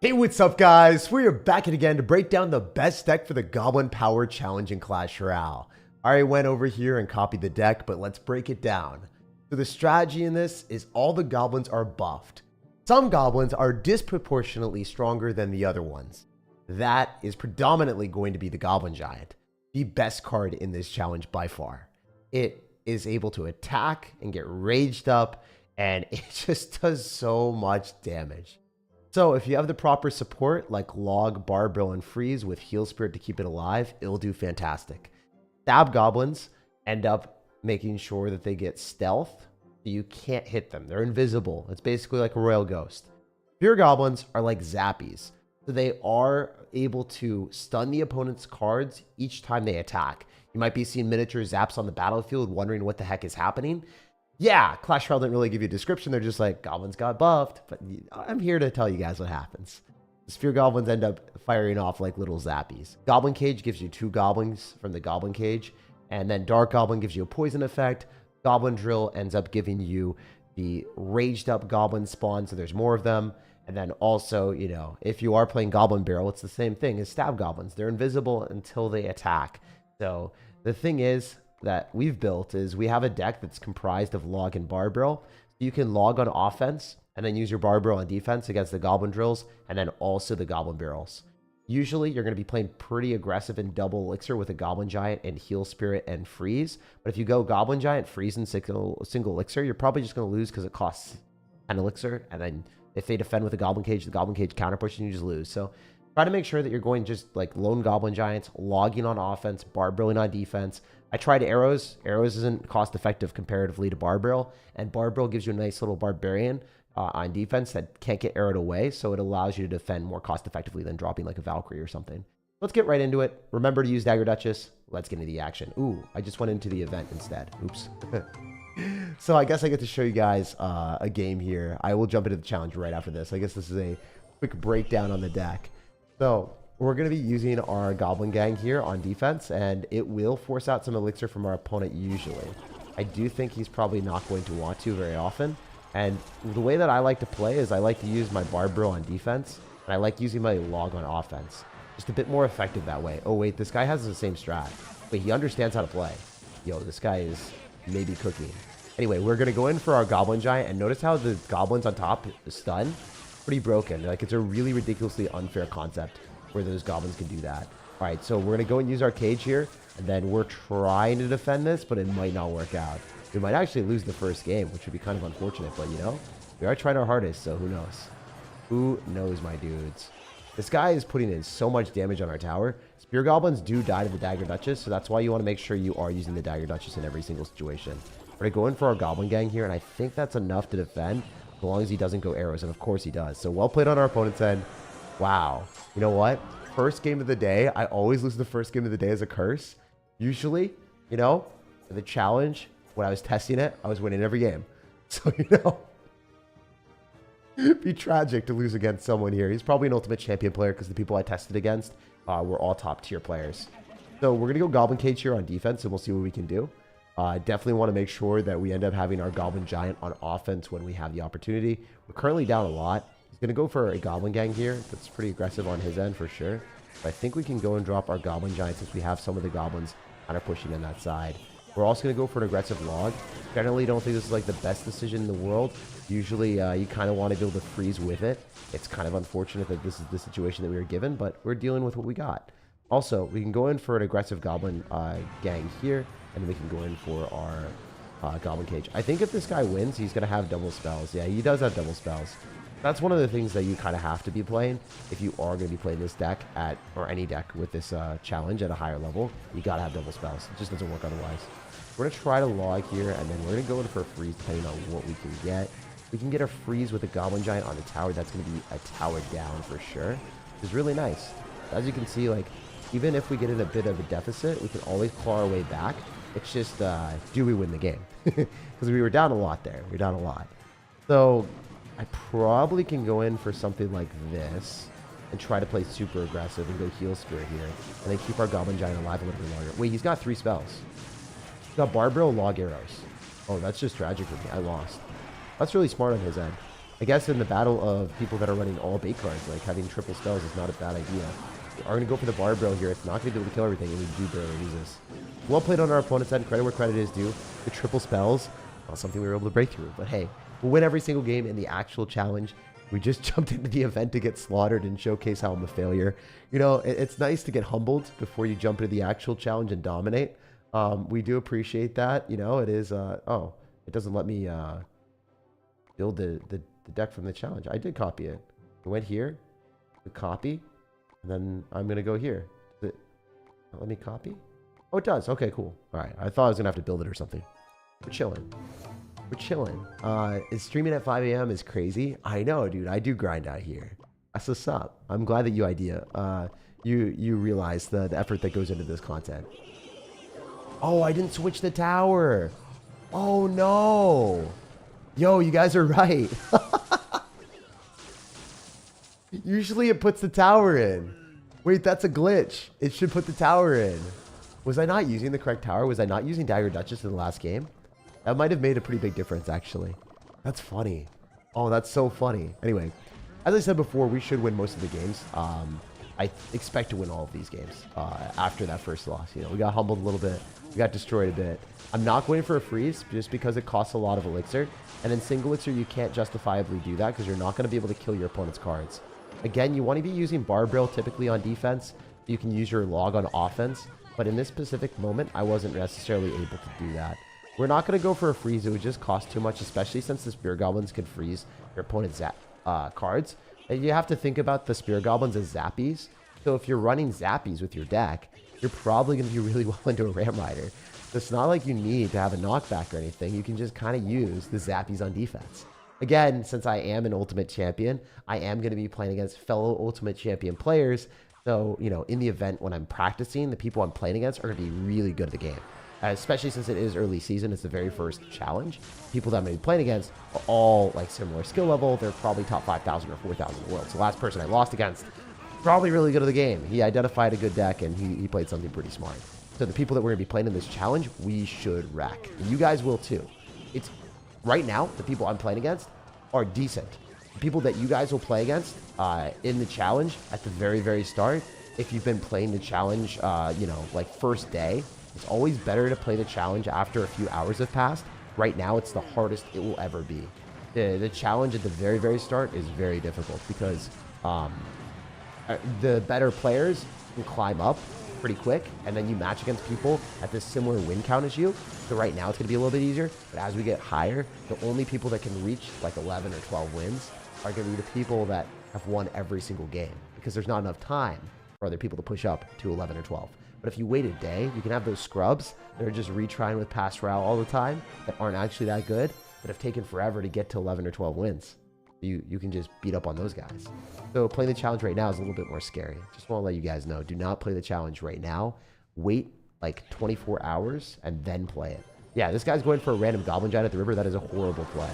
Hey, what's up, guys? We are back again to break down the best deck for the Goblin Power Challenge in Clash Royale. I already went over here and copied the deck, but let's break it down. So the strategy in this is all the goblins are buffed. Some goblins are disproportionately stronger than the other ones. That is predominantly going to be the Goblin Giant, the best card in this challenge by far. It is able to attack and get raged up, and it just does so much damage. So if you have the proper support like log, barbell, and freeze with heal spirit to keep it alive, it'll do fantastic. Stab goblins end up making sure that they get stealth, so you can't hit them. They're invisible. It's basically like a royal ghost. Pure goblins are like zappies, so they are able to stun the opponent's cards each time they attack. You might be seeing miniature zaps on the battlefield wondering what the heck is happening. Yeah, Clash Royale didn't really give you a description. They're just like, goblins got buffed. But I'm here to tell you guys what happens. The Sphere Goblins end up firing off like little zappies. Goblin Cage gives you 2 goblins from the Goblin Cage. And then Dark Goblin gives you a poison effect. Goblin Drill ends up giving you the raged up goblin spawn, so there's more of them. And then also, you know, if you are playing Goblin Barrel, it's the same thing as Stab Goblins. They're invisible until they attack. So the thing is, that we've built is we have a deck that's comprised of log and barbell. You can log on offense and then use your barbell on defense against the goblin drills and then also the goblin barrels. Usually you're going to be playing pretty aggressive in double elixir with a goblin giant and heal spirit and freeze. But if you go goblin giant, freeze, and single elixir, you're probably just going to lose because it costs an elixir. And then if they defend with the goblin cage counter push and you just lose. So try to make sure that you're going just like lone goblin giants, logging on offense, barbelling on defense. I tried arrows. Arrows isn't cost effective comparatively to barbell, and barbell gives you a nice little barbarian on defense that can't get arrowed away, so it allows you to defend more cost effectively than dropping like a Valkyrie or something. Let's get right into it. Remember to use Dagger Duchess. Let's get into the action. Ooh, I just went into the event instead. Oops. So I guess I get to show you guys a game here. I will jump into the challenge right after this. I guess this is a quick breakdown on the deck. So we're going to be using our Goblin Gang here on defense, and it will force out some elixir from our opponent usually. I do think he's probably not going to want to very often. And the way that I like to play is I like to use my barbell on defense, and I like using my log on offense. Just a bit more effective that way. Oh wait, this guy has the same strat. But he understands how to play. Yo, this guy is maybe cooking. Anyway, we're going to go in for our Goblin Giant, and notice how the goblins on top stun. Pretty broken. Like, it's a really ridiculously unfair concept where those goblins can do that. All right, so we're going to go and use our cage here, and then we're trying to defend this, but it might not work out. We might actually lose the first game, which would be kind of unfortunate, but, you know, we are trying our hardest, so who knows? Who knows, my dudes? This guy is putting in so much damage on our tower. Spear Goblins do die to the Dagger Duchess, so that's why you want to make sure you are using the Dagger Duchess in every single situation. We're going to go in for our Goblin Gang here, and I think that's enough to defend, as long as he doesn't go arrows, and of course he does. So well played on our opponent's end. Wow. You know what? First game of the day. I always lose the first game of the day as a curse. Usually, you know, the challenge, when I was testing it, I was winning every game. So, you know, it'd be tragic to lose against someone here. He's probably an ultimate champion player because the people I tested against were all top tier players. So we're going to go Goblin Cage here on defense, and we'll see what we can do. Definitely want to make sure that we end up having our Goblin Giant on offense when we have the opportunity. We're currently down a lot. He's going to go for a Goblin Gang here. That's pretty aggressive on his end for sure. But I think we can go and drop our Goblin Giant since we have some of the goblins kind of pushing in that side. We're also going to go for an aggressive log. Generally, don't think this is like the best decision in the world. Usually, you kind of want to be able to freeze with it. It's kind of unfortunate that this is the situation that we were given, but we're dealing with what we got. Also, we can go in for an aggressive Goblin Gang here, and we can go in for our Goblin Cage. I think if this guy wins, he's going to have double spells. Yeah, he does have double spells. That's one of the things that you kind of have to be playing if you are going to be playing this deck or any deck with this challenge at a higher level. You got to have double spells. It just doesn't work otherwise. We're going to try to log here, and then we're going to go in for a freeze depending on what we can get. We can get a freeze with a Goblin Giant on the tower. That's going to be a tower down for sure. It's really nice. As you can see, like, even if we get in a bit of a deficit, we can always claw our way back. It's just, do we win the game? Because we were down a lot there. We were down a lot. So I probably can go in for something like this and try to play super aggressive and go heal spirit here. And then keep our Goblin Giant alive a little bit longer. Wait, he's got 3 spells. He's got barbell, log, arrows. Oh, that's just tragic for me. I lost. That's really smart on his end. I guess in the battle of people that are running all bait cards, like having triple spells is not a bad idea. We are going to go for the barbell here. It's not going to be able to kill everything, and we do barely use this. Well played on our opponent's end. Credit where credit is due. The triple spells, not something we were able to break through. But hey, we'll win every single game in the actual challenge. We just jumped into the event to get slaughtered and showcase how I'm a failure. You know, it's nice to get humbled before you jump into the actual challenge and dominate. We do appreciate that. You know, it is, oh, it doesn't let me build the deck from the challenge. I did copy it. I went here, copy, and then I'm going to go here. Does it let me copy? Oh, it does. Okay, cool. All right. I thought I was going to have to build it or something. We're chilling. We're chilling. Is streaming at 5 a.m. is crazy? I know, dude. I do grind out here. That's what's up. I'm glad that you realize the effort that goes into this content. Oh, I didn't switch the tower. Oh, no. Yo, you guys are right. Usually it puts the tower in. Wait, that's a glitch. It should put the tower in. Was I not using the correct tower? Was I not using Dagger Duchess in the last game? That might have made a pretty big difference, actually. That's funny. Oh, that's so funny. Anyway, as I said before, we should win most of the games. I expect to win all of these games after that first loss. You know, we got humbled a little bit. We got destroyed a bit. I'm not going for a freeze just because it costs a lot of elixir. And in single elixir, you can't justifiably do that because you're not going to be able to kill your opponent's cards. Again, you want to be using barbell typically on defense. You can use your log on offense. But in this specific moment, I wasn't necessarily able to do that. We're not going to go for a freeze. It would just cost too much, especially since the Spear Goblins can freeze your opponent's cards. And you have to think about the Spear Goblins as zappies. So if you're running zappies with your deck, you're probably going to be really well into a Ram Rider. So it's not like you need to have a knockback or anything. You can just kind of use the zappies on defense. Again, since I am an Ultimate Champion, I am going to be playing against fellow Ultimate Champion players. So, you know, in the event when I'm practicing, the people I'm playing against are going to be really good at the game. Especially since it is early season, it's the very first challenge. People that I'm going to be playing against are all like similar skill level. They're probably top 5,000 or 4,000 in the world. So the last person I lost against, probably really good at the game. He identified a good deck and he played something pretty smart. So the people that we're going to be playing in this challenge, we should wreck. And you guys will too. It's right now, the people I'm playing against are decent. The people that you guys will play against in the challenge at the very, very start, if you've been playing the challenge, you know, like first day, it's always better to play the challenge after a few hours have passed. Right now, it's the hardest it will ever be. The challenge at the very, very start is very difficult because the better players can climb up pretty quick, and then you match against people at this similar win count as you. So right now, it's going to be a little bit easier. But as we get higher, the only people that can reach like 11 or 12 wins are going to be the people that have won every single game because there's not enough time for other people to push up to 11 or 12. But if you wait a day, you can have those scrubs that are just retrying with Clash Royale all the time that aren't actually that good, but have taken forever to get to 11 or 12 wins. You can just beat up on those guys. So playing the challenge right now is a little bit more scary. Just want to let you guys know, do not play the challenge right now. Wait like 24 hours and then play it. Yeah, this guy's going for a random Goblin Giant at the river. That is a horrible play.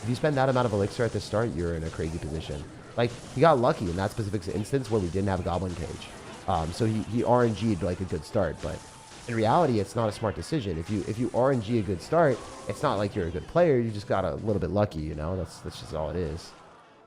If you spend that amount of elixir at the start, you're in a crazy position. Like, he got lucky in that specific instance where we didn't have a Goblin Cage. So he RNG'd like a good start, but in reality, it's not a smart decision. If you RNG a good start, it's not like you're a good player. You just got a little bit lucky, you know. That's just all it is.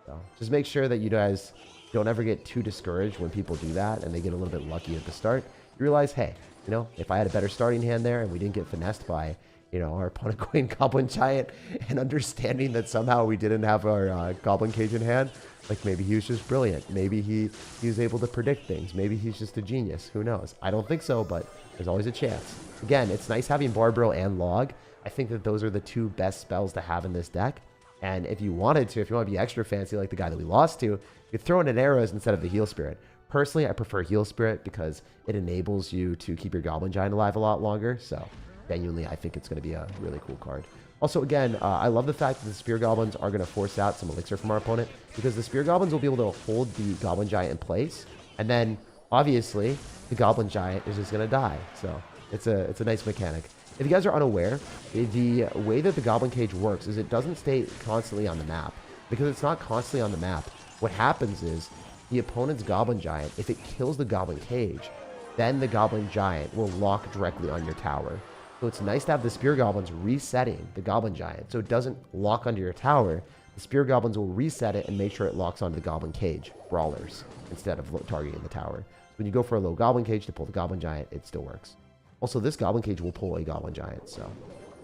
So just make sure that you guys don't ever get too discouraged when people do that and they get a little bit lucky at the start. You realize, hey, you know, if I had a better starting hand there and we didn't get finessed by, you know, our opponent going Goblin Giant and understanding that somehow we didn't have our Goblin Cage in hand, like maybe he was just brilliant. Maybe he was able to predict things. Maybe he's just a genius. Who knows? I don't think so, but there's always a chance. Again, it's nice having Barbell and Log. I think that those are the two best spells to have in this deck. And if you wanted to, if you want to be extra fancy like the guy that we lost to, you could throw in an arrows instead of the Heal Spirit. Personally, I prefer Heal Spirit because it enables you to keep your Goblin Giant alive a lot longer. So genuinely, I think it's going to be a really cool card. Also, again, I love the fact that the Spear Goblins are going to force out some elixir from our opponent because the Spear Goblins will be able to hold the Goblin Giant in place. And then, obviously, the Goblin Giant is just going to die. So it's a nice mechanic. If you guys are unaware, the way that the Goblin Cage works is it doesn't stay constantly on the map. Because it's not constantly on the map, what happens is the opponent's Goblin Giant, if it kills the Goblin Cage, then the Goblin Giant will lock directly on your tower. So it's nice to have the Spear Goblins resetting the Goblin Giant so it doesn't lock onto your tower, the Spear Goblins will reset it and make sure it locks onto the Goblin Cage, Brawlers, instead of targeting the tower. So when you go for a low Goblin Cage to pull the Goblin Giant, it still works. Also, this Goblin Cage will pull a Goblin Giant, so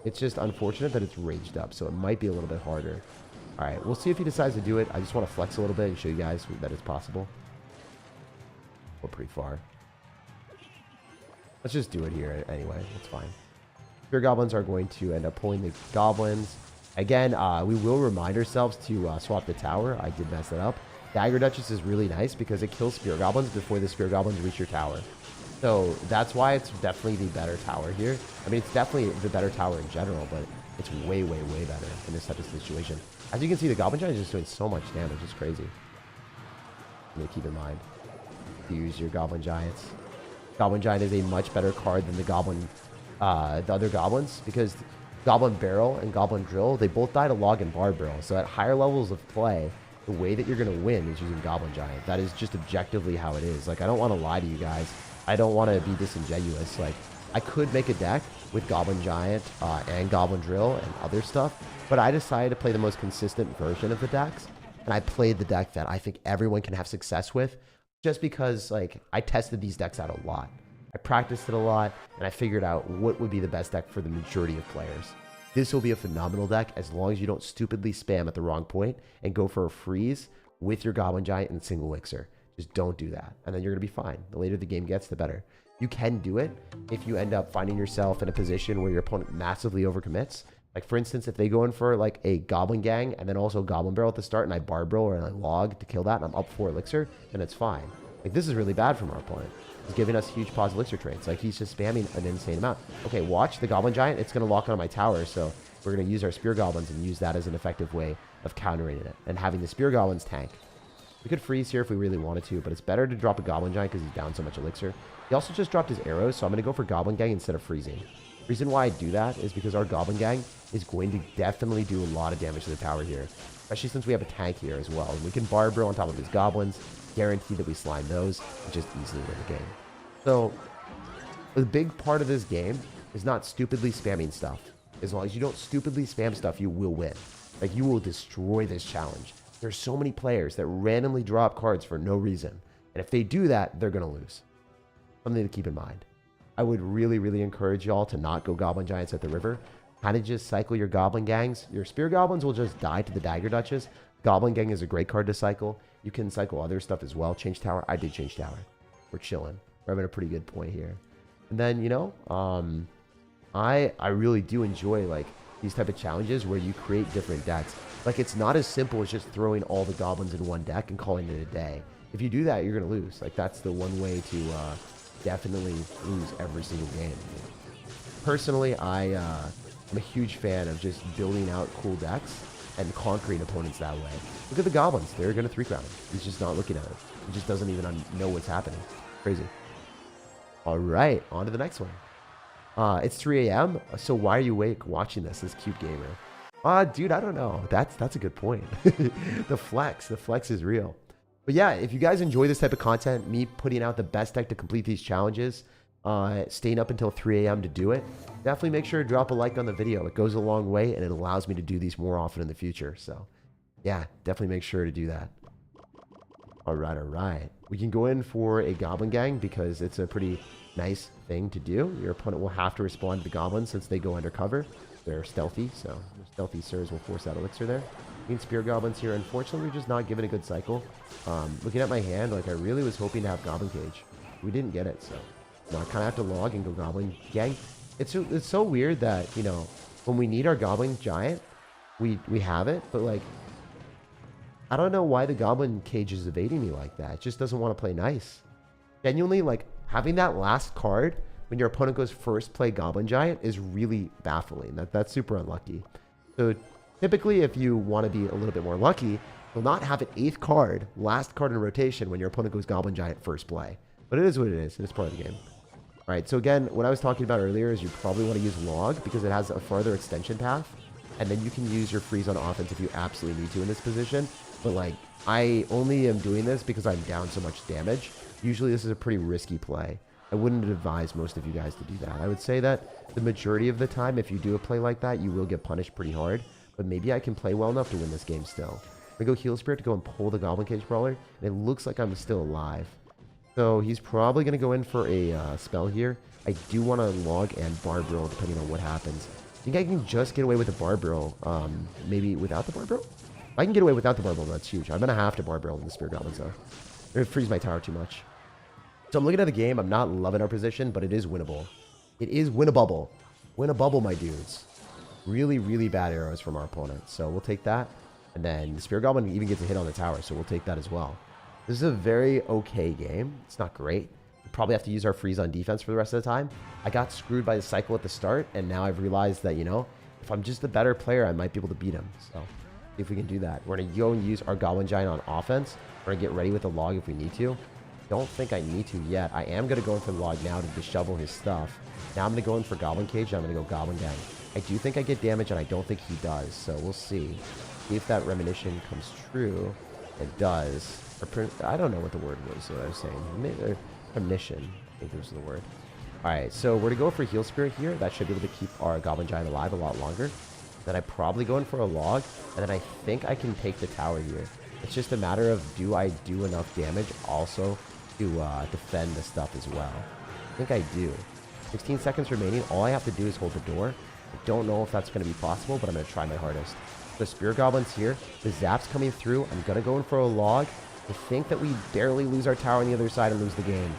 it's just unfortunate that it's raged up, so it might be a little bit harder. All right, we'll see if he decides to do it. I just want to flex a little bit and show you guys that it's possible. We're pretty far. Let's just do it here anyway. It's fine. Spear Goblins are going to end up pulling the Goblins. Again, we will remind ourselves to swap the tower. I did mess that up. Dagger Duchess is really nice because it kills Spear Goblins before the Spear Goblins reach your tower. So that's why it's definitely the better tower here. I mean, it's definitely the better tower in general, but it's way, way, way better in this type of situation. As you can see, the Goblin Giant is just doing so much damage. It's crazy. You need to keep in mind. Use your Goblin Giants. Goblin Giant is a much better card than the other Goblins, because Goblin Barrel and Goblin Drill, they both die to Log and Barb Barrel. So at higher levels of play, the way that you're going to win is using Goblin Giant. That is just objectively how it is. Like, I don't want to lie to you guys. I don't want to be disingenuous. Like, I could make a deck with Goblin Giant and Goblin Drill and other stuff, but I decided to play the most consistent version of the decks, and I played the deck that I think everyone can have success with, just because, like, I tested these decks out a lot. I practiced it a lot, and I figured out what would be the best deck for the majority of players. This will be a phenomenal deck as long as you don't stupidly spam at the wrong point and go for a freeze with your Goblin Giant and single elixir. Just don't do that, and then you're going to be fine. The later the game gets, the better. You can do it if you end up finding yourself in a position where your opponent massively overcommits. Like, for instance, if they go in for, like, a Goblin Gang and then also Goblin Barrel at the start, and I Barb Barrel or I Log to kill that, and I'm up 4 elixir, then it's fine. Like, this is really bad from our opponent. He's giving us huge pause elixir trades. Like, he's just spamming an insane amount. Okay, watch the Goblin Giant. It's going to lock on my tower, so we're going to use our Spear Goblins and use that as an effective way of countering it and having the Spear Goblins tank. We could freeze here if we really wanted to, but it's better to drop a Goblin Giant because he's down so much elixir. He also just dropped his arrows, so I'm going to go for Goblin Gang instead of freezing. The reason why I do that is because our Goblin Gang is going to definitely do a lot of damage to the tower here, especially since we have a tank here as well. And we can Barb Barrel on top of his Goblins, guarantee that we slime those, and just easily win the game. So, the big part of this game is not stupidly spamming stuff. As long as you don't stupidly spam stuff, you will win. Like, you will destroy this challenge. There's so many players that randomly drop cards for no reason. And if they do that, they're going to lose. Something to keep in mind. I would really, really encourage y'all to not go Goblin Giants at the river. Kind of just cycle your Goblin Gangs. Your Spear Goblins will just die to the Dagger Duchess. Goblin Gang is a great card to cycle. You can cycle other stuff as well. Change tower. I did change tower. We're chilling. We're having a pretty good point here. And then, you know, I really do enjoy, like, these type of challenges where you create different decks. Like, it's not as simple as just throwing all the Goblins in one deck and calling it a day. If you do that, you're going to lose. Like, that's the one way to definitely lose every single game. Personally, I'm a huge fan of just building out cool decks and conquering opponents that way. Look at the Goblins. They're going to 3-crown him. He's just not looking at it. He just doesn't even know what's happening. Crazy. All right, on to the next one. It's 3 a.m., so why are you awake watching this cute gamer? Dude, I don't know. That's a good point. The flex is real. But yeah, if you guys enjoy this type of content, me putting out the best deck to complete these challenges, staying up until 3 a.m. to do it, definitely make sure to drop a like on the video. It goes a long way, and it allows me to do these more often in the future. So yeah, definitely make sure to do that. All right. We can go in for a Goblin Gang because it's a pretty nice thing to do. Your opponent will have to respond to the Goblins since they go undercover. They're stealthy, so stealthy Sirs will force that elixir there. Spear Goblins here. Unfortunately, we're just not given a good cycle. Looking at my hand, like, I really was hoping to have Goblin Cage. We didn't get it, so I kind of have to log and go Goblin Gang. It's so weird that, you know, when we need our Goblin Giant, we have it, but, like, I don't know why the Goblin Cage is evading me like that. It just doesn't want to play nice. Genuinely, like, having that last card when your opponent goes first play Goblin Giant is really baffling. That's super unlucky. So typically, if you want to be a little bit more lucky, you'll not have an 8th card, last card in rotation when your opponent goes Goblin Giant first play. But it is what it is. It's part of the game. All right, so again, what I was talking about earlier is you probably want to use Log because it has a farther extension path. And then you can use your freeze on offense if you absolutely need to in this position. But, like, I only am doing this because I'm down so much damage. Usually this is a pretty risky play. I wouldn't advise most of you guys to do that. I would say that the majority of the time, if you do a play like that, you will get punished pretty hard. but maybe I can play well enough to win this game still. I go Heal Spirit to go and pull the Goblin Cage Brawler, and it looks like I'm still alive. So he's probably going to go in for a spell here. I do want to log and Bar Barrel depending on what happens. I think I can just get away with the Bar Barrel, maybe without the Bar Barrel? If I can get away without the Bar Barrel, that's huge. I'm going to have to Bar Barrel in the Spirit Goblins though. They're going to freeze my tower too much. So I'm looking at the game. I'm not loving our position, but it is winnable. It is winnable. Win a bubble, my dudes. Really, really bad arrows from our opponent. So we'll take that. And then the Spirit Goblin even gets a hit on the tower, so we'll take that as well. This is a very okay game. It's not great. We probably have to use our freeze on defense for the rest of the time. I got screwed by the cycle at the start, and now I've realized that, you know, if I'm just a better player, I might be able to beat him. So see if we can do that. We're going to go and use our Goblin Giant on offense. We're going to get ready with the log if we need to. Don't think I need to yet. I am going to go in for the log now to dishevel his stuff. Now I'm going to go in for Goblin Cage, and I'm going to go Goblin Gang. I do think I get damage, and I don't think he does, so we'll see. See if that Premonition comes true. It does. I don't know what the word was that I was saying. Premonition, I think was the word. Alright, so we're going to go for Heal Spirit here. That should be able to keep our Goblin Giant alive a lot longer. Then I probably go in for a log, and then I think I can take the tower here. It's just a matter of do I do enough damage also to defend the stuff as well. I think I do. 16 seconds remaining. All I have to do is hold the door. I don't know if that's going to be possible, but I'm going to try my hardest. The Spirit Goblins here. The Zap's coming through. I'm going to go in for a log. I think that we barely lose our tower on the other side and lose the game.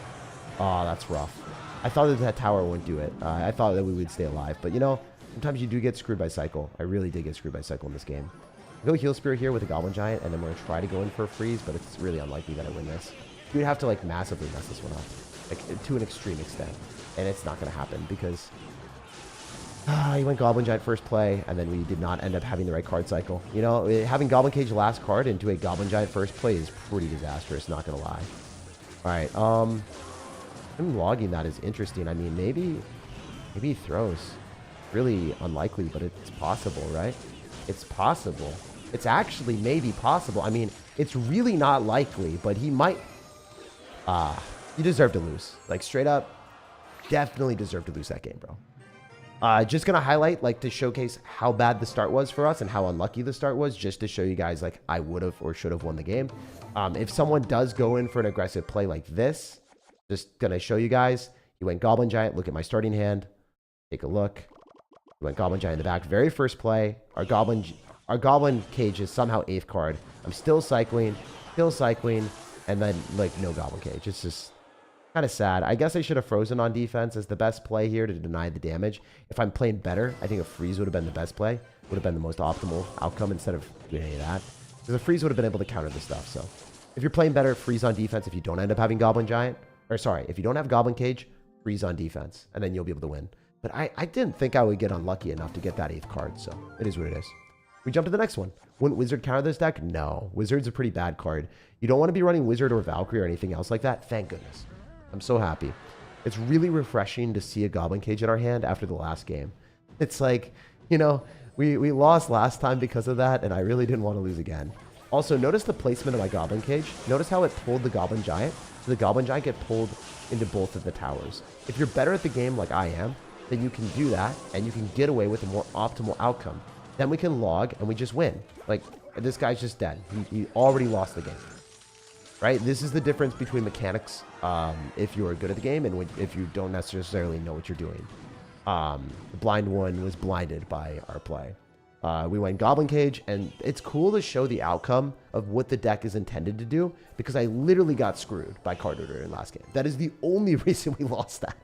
Oh, that's rough. I thought that tower wouldn't do it. I thought that we would stay alive. But, you know, sometimes you do get screwed by cycle. I really did get screwed by cycle in this game. I'll go Heal Spirit here with a Goblin Giant, and then we're going to try to go in for a freeze, but it's really unlikely that I win this. You'd have to, like, massively mess this one up. Like, to an extreme extent. And it's not going to happen because he went Goblin Giant first play, and then we did not end up having the right card cycle. You know, having Goblin Cage last card into a Goblin Giant first play is pretty disastrous, not going to lie. Alright, him logging that is interesting. I mean, maybe he throws. Really unlikely, but it's possible, right? It's possible. It's actually maybe possible. I mean, it's really not likely, but he might... you deserve to lose. Like, straight up, definitely deserve to lose that game, bro. Just going to highlight, like, to showcase how bad the start was for us and how unlucky the start was, just to show you guys, like, I would have or should have won the game. If someone does go in for an aggressive play like this, just going to show you guys, he went Goblin Giant. Look at my starting hand. Take a look. He went Goblin Giant in the back. Very first play. Our Goblin Cage is somehow 8th card. I'm still cycling, and then, like, no Goblin Cage. It's just kind of sad. I guess I should have frozen on defense as the best play here to deny the damage. If I'm playing better, I think a freeze would have been the best play. Would have been the most optimal outcome instead of doing any of that. Because a freeze would have been able to counter the stuff. So if you're playing better, freeze on defense if you don't end up having Goblin Giant. Or sorry, if you don't have Goblin Cage, freeze on defense. And then you'll be able to win. But I didn't think I would get unlucky enough to get that 8th card. So it is what it is. We jump to the next one. Wouldn't Wizard counter this deck? No. Wizard's a pretty bad card. You don't want to be running Wizard or Valkyrie or anything else like that. Thank goodness. I'm so happy. It's really refreshing to see a Goblin Cage in our hand after the last game. It's like, you know, we lost last time because of that, and I really didn't want to lose again. Also, notice the placement of my Goblin Cage. Notice how it pulled the Goblin Giant. So the Goblin Giant get pulled into both of the towers. If you're better at the game like I am, then you can do that, and you can get away with a more optimal outcome. Then we can log, and we just win. Like, this guy's just dead. He already lost the game. Right? This is the difference between mechanics if you're good at the game and if you don't necessarily know what you're doing. The blind one was blinded by our play. We went Goblin Cage, and it's cool to show the outcome of what the deck is intended to do, because I literally got screwed by card order in last game. That is the only reason we lost that,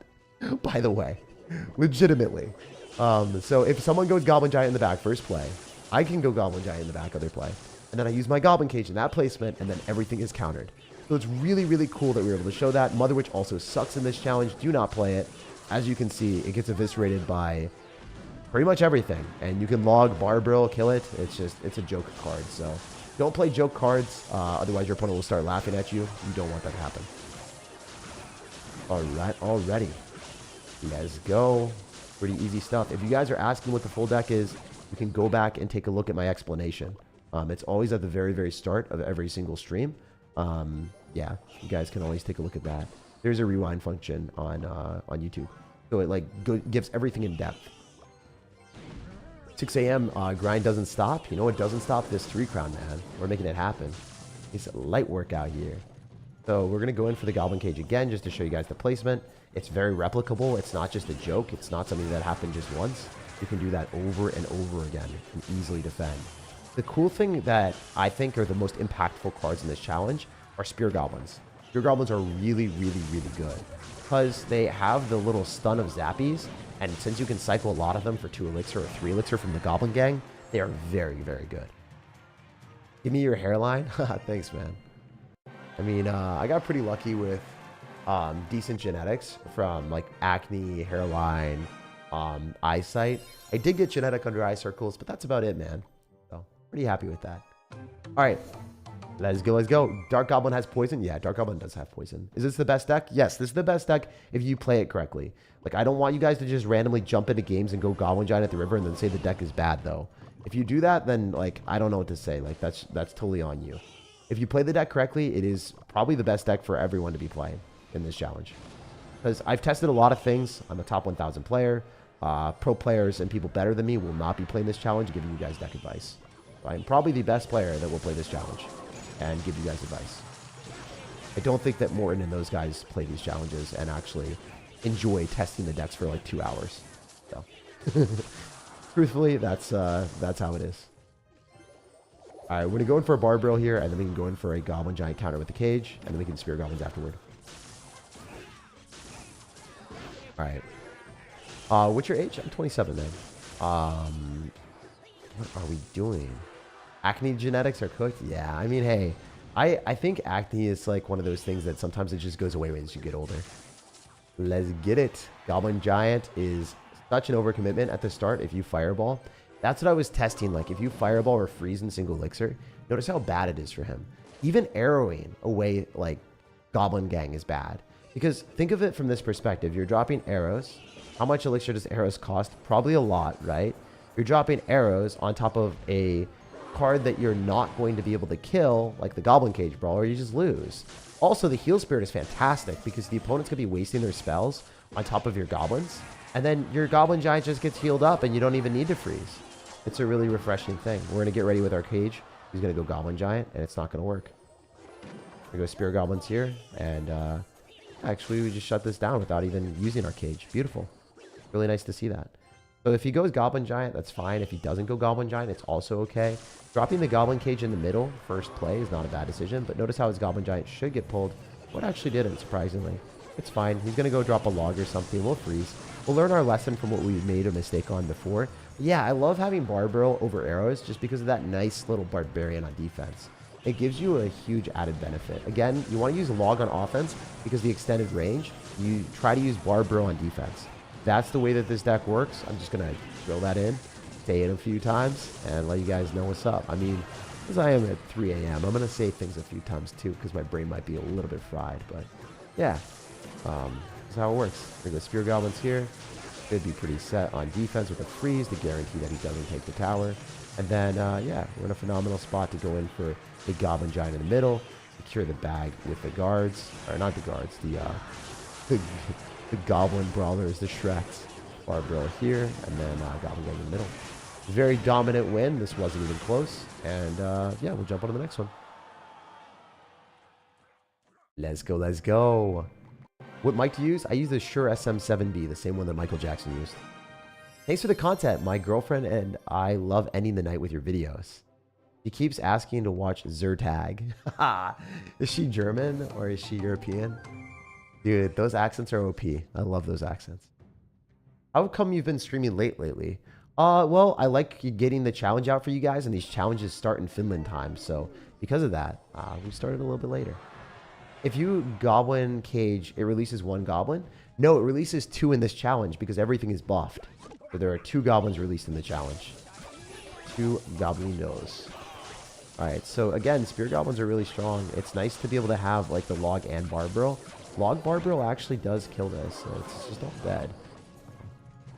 by the way. Legitimately. So if someone goes Goblin Giant in the back first play, I can go Goblin Giant in the back other play. And then I use my Goblin Cage in that placement, and then everything is countered. So it's really, really cool that we were able to show that. Mother Witch also sucks in this challenge. Do not play it. As you can see, it gets eviscerated by pretty much everything. And you can log Bar Barrel, kill it. It's a joke card. So don't play joke cards. Otherwise, your opponent will start laughing at you. You don't want that to happen. All right, already. Let's go. Pretty easy stuff. If you guys are asking what the full deck is, you can go back and take a look at my explanation. It's always at the very, very start of every single stream. Yeah, you guys can always take a look at that. There's a rewind function on YouTube. So it like gives everything in depth. 6 a.m. Grind doesn't stop. You know what doesn't stop? This 3 crown, man. We're making it happen. It's a light workout here. So we're going to go in for the Goblin Cage again just to show you guys the placement. It's very replicable. It's not just a joke. It's not something that happened just once. You can do that over and over again and easily defend. The cool thing that I think are the most impactful cards in this challenge are Spear Goblins. Spear Goblins are really, really, really good because they have the little stun of zappies, and since you can cycle a lot of them for 2 elixir or 3 elixir from the Goblin Gang, they are very, very good. Give me your hairline. Thanks, man. I mean, I got pretty lucky with decent genetics from like acne, hairline, eyesight. I did get genetic under eye circles, but that's about it, man. So pretty happy with that. All right, let's go. Let's go. Dark Goblin has poison. Yeah, Dark Goblin does have poison. Is this the best deck? Yes, this is the best deck if you play it correctly. Like, I don't want you guys to just randomly jump into games and go Goblin Giant at the river and then say the deck is bad, though. If you do that, then, like, I don't know what to say. Like, that's totally on you. If you play the deck correctly, it is probably the best deck for everyone to be playing in this challenge. Because I've tested a lot of things. I'm a top 1,000 player. Pro players and people better than me will not be playing this challenge, giving you guys deck advice. I'm probably the best player that will play this challenge and give you guys advice. I don't think that Morton and those guys play these challenges and actually enjoy testing the decks for like 2 hours. So, truthfully, that's how it is. All right, we're going to go in for a Bar Barrel here, and then we can go in for a Goblin Giant counter with the cage, and then we can Spear Goblins afterward. All right. What's your age? I'm 27, man. What are we doing? Acne genetics are cooked? Yeah, I mean, hey, I think acne is like one of those things that sometimes it just goes away as you get older. Let's get it. Goblin Giant is such an overcommitment at the start if you Fireball. That's what I was testing. Like, if you Fireball or freeze in single elixir, notice how bad it is for him. Even arrowing away, like, Goblin Gang is bad. Because think of it from this perspective. You're dropping arrows. How much elixir does arrows cost? Probably a lot, right? You're dropping arrows on top of a card that you're not going to be able to kill, like the Goblin Cage Brawler, you just lose. Also, the Heal Spirit is fantastic because the opponent's going to be wasting their spells on top of your goblins. And then your Goblin Giant just gets healed up and you don't even need to freeze. It's a really refreshing thing. We're going to get ready with our cage. He's going to go Goblin Giant, and it's not going to work. We go Spear Goblins here, and actually we just shut this down without even using our cage. Beautiful. Really nice to see that. So if he goes Goblin Giant, that's fine. If he doesn't go Goblin Giant, it's also okay. Dropping the Goblin Cage in the middle, first play, is not a bad decision. But notice how his Goblin Giant should get pulled. What actually didn't, surprisingly. It's fine. He's going to go drop a log or something. We'll freeze. We'll learn our lesson from what we made a mistake on before. But yeah, I love having Bar Barrel over arrows just because of that nice little Barbarian on defense. It gives you a huge added benefit. Again, you want to use log on offense because the extended range. You try to use Bar Barrel on defense. That's the way that this deck works. I'm just going to drill that in, say it a few times, and let you guys know what's up. I mean, because I am at 3 a.m., I'm going to say things a few times too because my brain might be a little bit fried. But yeah, that's how it works. We're going to Spear Goblins here. Should be pretty set on defense with a freeze to guarantee that he doesn't take the tower. And then, yeah, we're in a phenomenal spot to go in for the Goblin Giant in the middle, secure the bag with the guards, or not the guards, the Goblin Brawlers, the Shreks. Bar Barrel here, and then Goblin Gang in the middle. Very dominant win. This wasn't even close. And, yeah, we'll jump on to the next one. Let's go, let's go. What mic to use? I use the Shure SM7B, the same one that Michael Jackson used. Thanks for the content. My girlfriend and I love ending the night with your videos. She keeps asking to watch SirTag. Is she German or is she European? Dude, those accents are OP. I love those accents. How come you've been streaming late lately? Well, I like getting the challenge out for you guys, and these challenges start in Finland time. So because of that, we started a little bit later. If you Goblin Cage, it releases 1 Goblin. No, it releases 2 in this challenge because everything is buffed. So there are 2 Goblins released in the challenge. 2 Goblinos. Alright, so again, Spear Goblins are really strong. It's nice to be able to have like the Log and Bar Barrel. Log Bar Barrel actually does kill this, so it's just not bad.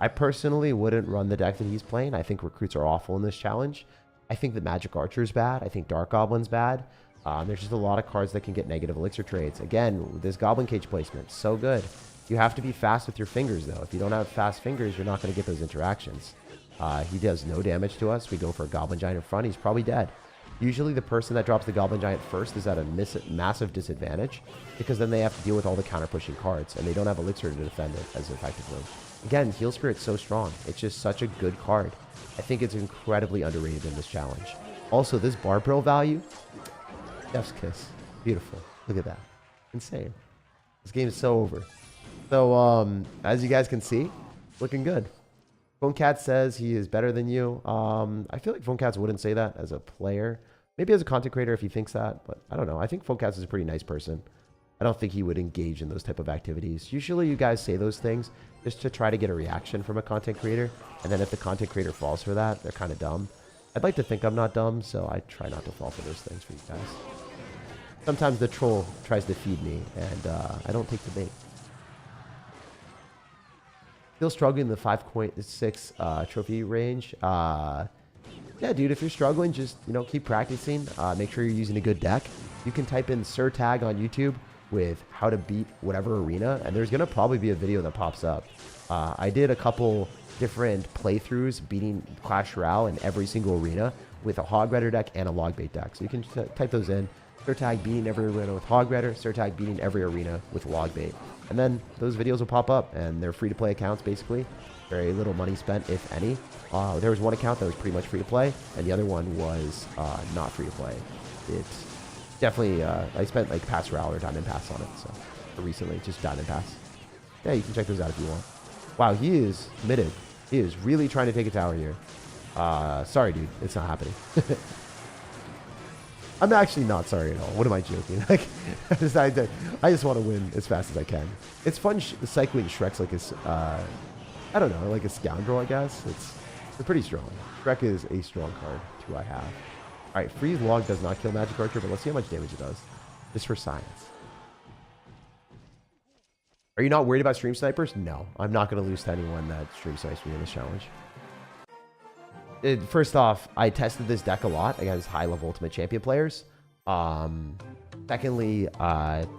I personally wouldn't run the deck that he's playing. I think recruits are awful in this challenge. I think the Magic Archer's bad. I think Dark Goblin's bad. There's just a lot of cards that can get negative elixir trades. Again, this Goblin Cage placement, so good. You have to be fast with your fingers, though. If you don't have fast fingers, you're not going to get those interactions. He does no damage to us. We go for a Goblin Giant in front. He's probably dead. Usually the person that drops the Goblin Giant first is at a massive disadvantage because then they have to deal with all the counter-pushing cards, and they don't have Elixir to defend it as effectively. Again, Heal Spirit's so strong. It's just such a good card. I think it's incredibly underrated in this challenge. Also, this Barbro value, Chef's Kiss. Beautiful. Look at that. Insane. This game is so over. So, as you guys can see, looking good. PhoneCat says he is better than you. I feel like PhoneCats wouldn't say that as a player. Maybe as a content creator if he thinks that, but I don't know. I think PhoneCats is a pretty nice person. I don't think he would engage in those type of activities. Usually you guys say those things just to try to get a reaction from a content creator. And then if the content creator falls for that, they're kind of dumb. I'd like to think I'm not dumb, so I try not to fall for those things for you guys. Sometimes the troll tries to feed me, and I don't take the bait. Still struggling in the 5.6 trophy range. Yeah, dude, if you're struggling, just, keep practicing. Make sure you're using a good deck. You can type in SirTag on YouTube with how to beat whatever arena, and there's going to probably be a video that pops up. I did a couple different playthroughs beating Clash Royale in every single arena with a Hog Rider deck and a Log Bait deck. So you can type those in. SirTag beating every arena with Hog Rider, SirTag beating every arena with Log Bait. And then those videos will pop up, and they're free-to-play accounts, basically. Very little money spent, if any. There was one account that was pretty much free-to-play, and the other one was not free-to-play. It's definitely, I spent like Pass Royale or Diamond Pass on it, so recently, just Diamond Pass. Yeah, you can check those out if you want. Wow, he is committed. He is really trying to take a tower here. Sorry, dude, it's not happening. I'm actually not sorry at all. What am I joking? Like, I just want to win as fast as I can. It's fun cycling Shrek's like a, I don't know, like a scoundrel, I guess. They're pretty strong. Shrek is a strong card, too, I have. All right, Freeze Log does not kill Magic Archer, but let's see how much damage it does. Just for science. Are you not worried about stream snipers? No, I'm not going to lose to anyone that stream snipes me in this challenge. First off, I tested this deck a lot against high-level Ultimate Champion players. Secondly,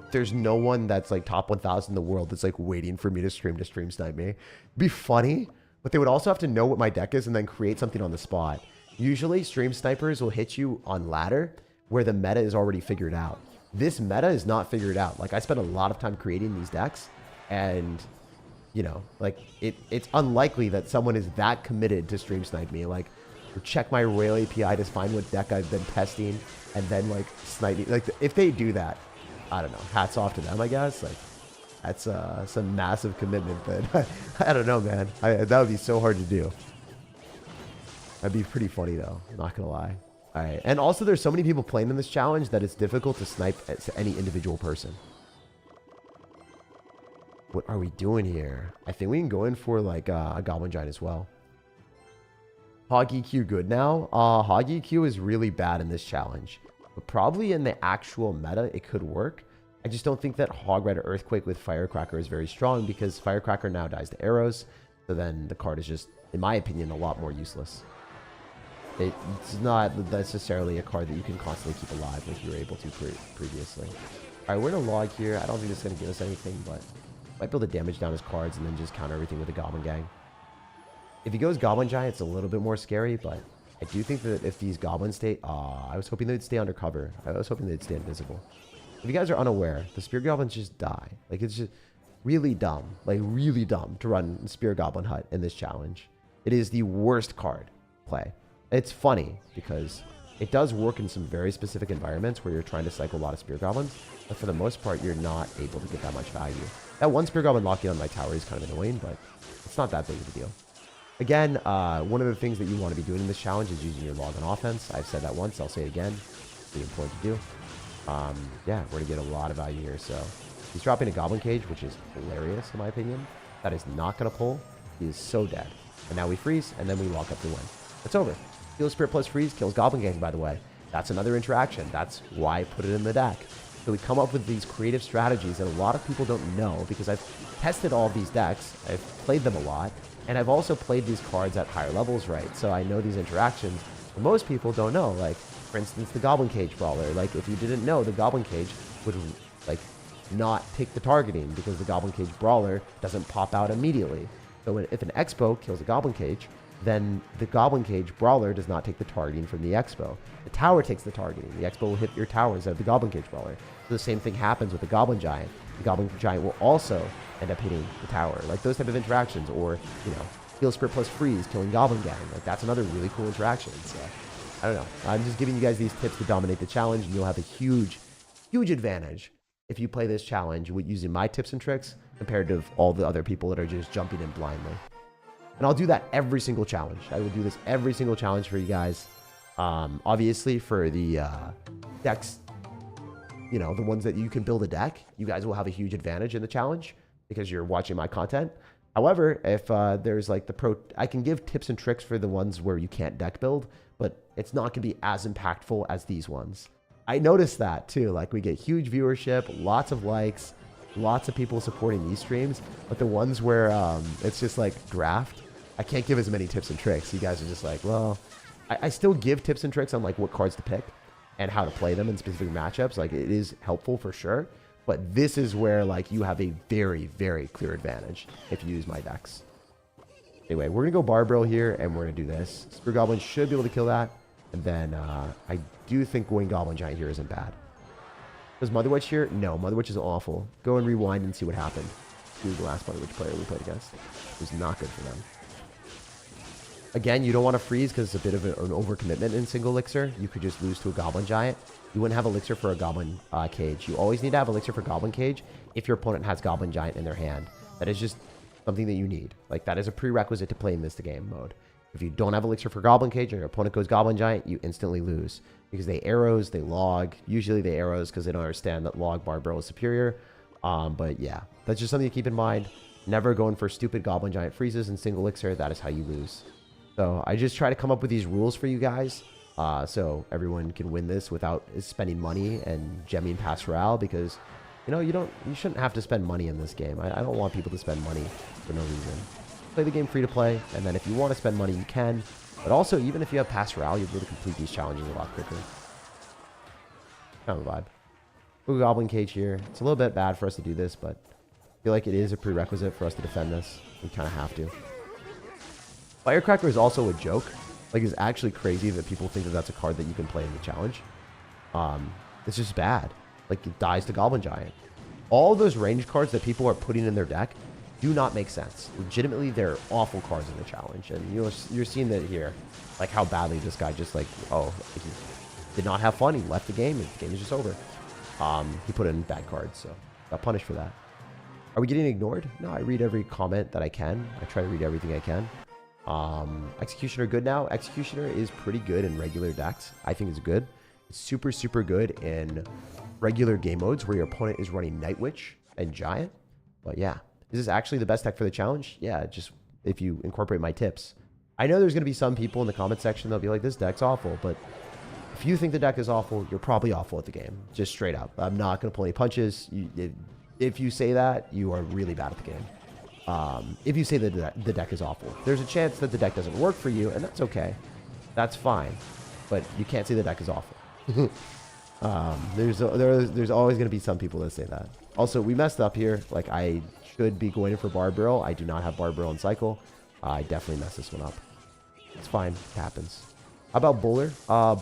there's no one that's like top 1,000 in the world that's like waiting for me to stream snipe me. It'd be funny, but they would also have to know what my deck is and then create something on the spot. Usually, stream snipers will hit you on ladder where the meta is already figured out. This meta is not figured out. Like, I spent a lot of time creating these decks, and like it's unlikely that someone is that committed to stream snipe me. Like, check my Royal API to find what deck I've been testing and then like snipe me. Like, if they do that, I don't know. Hats off to them, I guess. Like, that's some massive commitment. But I don't know, man. That would be so hard to do. That'd be pretty funny though. I'm not gonna lie. All right, and also there's so many people playing in this challenge that it's difficult to snipe at any individual person. What are we doing here? I think we can go in for like a Goblin Giant as well. Hog EQ good now? Hog EQ is really bad in this challenge. But probably in the actual meta, it could work. I just don't think that Hog Rider Earthquake with Firecracker is very strong because Firecracker now dies to arrows. So then the card is just, in my opinion, a lot more useless. It's not necessarily a card that you can constantly keep alive like you were able to previously. All right, we're in a log here. I don't think it's going to give us anything, but might be able to damage down his cards and then just counter everything with a Goblin Gang. If he goes Goblin Giant, it's a little bit more scary, but I do think that if these Goblins stay... I was hoping they'd stay undercover. I was hoping they'd stay invisible. If you guys are unaware, the Spear Goblins just die. Like, it's just really dumb. Like, really dumb to run Spear Goblin Hut in this challenge. It is the worst card play. It's funny because it does work in some very specific environments where you're trying to cycle a lot of Spear Goblins, but for the most part, you're not able to get that much value. That one Spear Goblin locking on my tower is kind of annoying, but it's not that big of a deal. Again, one of the things that you want to be doing in this challenge is using your log on offense. I've said that once, I'll say it again. It's really important to do. Yeah, we're going to get a lot of value here. So he's dropping a Goblin Cage, which is hilarious in my opinion. That is not going to pull. He is so dead. And now we freeze, and then we walk up to win. It's over. Heal Spirit plus freeze kills Goblin Gang, by the way. That's another interaction. That's why I put it in the deck. So we come up with these creative strategies that a lot of people don't know because I've tested all of these decks. I've played them a lot. And I've also played these cards at higher levels, right? So I know these interactions. But most people don't know. Like, for instance, the Goblin Cage Brawler. Like, if you didn't know, the Goblin Cage would, like, not take the targeting because the Goblin Cage Brawler doesn't pop out immediately. So if an Expo kills a Goblin Cage, then the Goblin Cage Brawler does not take the targeting from the Expo. The tower takes the targeting. The Expo will hit your tower instead of the Goblin Cage Brawler. So the same thing happens with the Goblin Giant. The Goblin Giant will also end up hitting the tower. Like those type of interactions, or, you know, Heal Spirit plus Freeze, killing Goblin Gang. Like that's another really cool interaction. So, I don't know. I'm just giving you guys these tips to dominate the challenge, and you'll have a huge, huge advantage if you play this challenge with using my tips and tricks compared to all the other people that are just jumping in blindly. And I'll do that every single challenge. I will do this every single challenge for you guys. Obviously, for the decks, you know, the ones that you can build a deck, you guys will have a huge advantage in the challenge because you're watching my content. However, if there's like I can give tips and tricks for the ones where you can't deck build, but it's not going to be as impactful as these ones. I noticed that too. Like we get huge viewership, lots of likes, lots of people supporting these streams, but the ones where it's just like draft, I can't give as many tips and tricks. You guys are just like, well, I still give tips and tricks on like what cards to pick and how to play them in specific matchups. Like it is helpful for sure, but this is where like you have a very, very clear advantage if you use my decks. Anyway, we're gonna go Barbarill here and we're gonna do this. Spear Goblin should be able to kill that. And then I do think going Goblin Giant here isn't bad. Does Mother Witch here? No, Mother Witch is awful. Go and rewind and see what happened to the last Mother Witch player we played against. It was not good for them. Again, you don't want to freeze because it's a bit of an overcommitment in single elixir. You could just lose to a Goblin Giant. You wouldn't have elixir for a Goblin Cage. You always need to have elixir for Goblin Cage if your opponent has Goblin Giant in their hand. That is just something that you need. Like, that is a prerequisite to play in this game mode. If you don't have elixir for Goblin Cage and your opponent goes Goblin Giant, you instantly lose. Because they arrows, they log. Usually they arrows because they don't understand that log Barbarill is superior. But yeah, that's just something to keep in mind. Never going for stupid Goblin Giant freezes in single elixir. That is how you lose. So I just try to come up with these rules for you guys. So everyone can win this without spending money and gemming past Royale, because you know you shouldn't have to spend money in this game. I don't want people to spend money for no reason. Play the game free to play, and then if you want to spend money, you can. But also, even if you have past Royale, you'll be able to complete these challenges a lot quicker. Kind of a vibe. We'll go Goblin Cage here. It's a little bit bad for us to do this, but I feel like it is a prerequisite for us to defend this. We kind of have to. Firecracker is also a joke. Like, it's actually crazy that people think that that's a card that you can play in the challenge. It's just bad. Like, it dies to Goblin Giant. All those range cards that people are putting in their deck do not make sense. Legitimately, they're awful cards in the challenge. And you're seeing that here. Like, how badly this guy just, like, he did not have fun. He left the game, and the game is just over. He put in bad cards, so got punished for that. Are we getting ignored? No, I read every comment that I can. I try to read everything I can. Executioner good now. Executioner is pretty good in regular decks. I think it's good. It's super, super good in regular game modes where your opponent is running Night Witch and Giant. But yeah, is this actually the best deck for the challenge? Yeah, just if you incorporate my tips. I know there's going to be some people in the comment section that'll be like, this deck's awful, but if you think the deck is awful, you're probably awful at the game. Just straight up. I'm not going to pull any punches. If you say that, you are really bad at the game. If you say that the deck is awful, there's a chance that the deck doesn't work for you, and that's okay. That's fine. But you can't say the deck is awful. There's always going to be some people that say that. Also, we messed up here. Like, I should be going in for Barbarill. I do not have Barbarill in cycle. I definitely messed this one up. It's fine. It happens. How about Buller?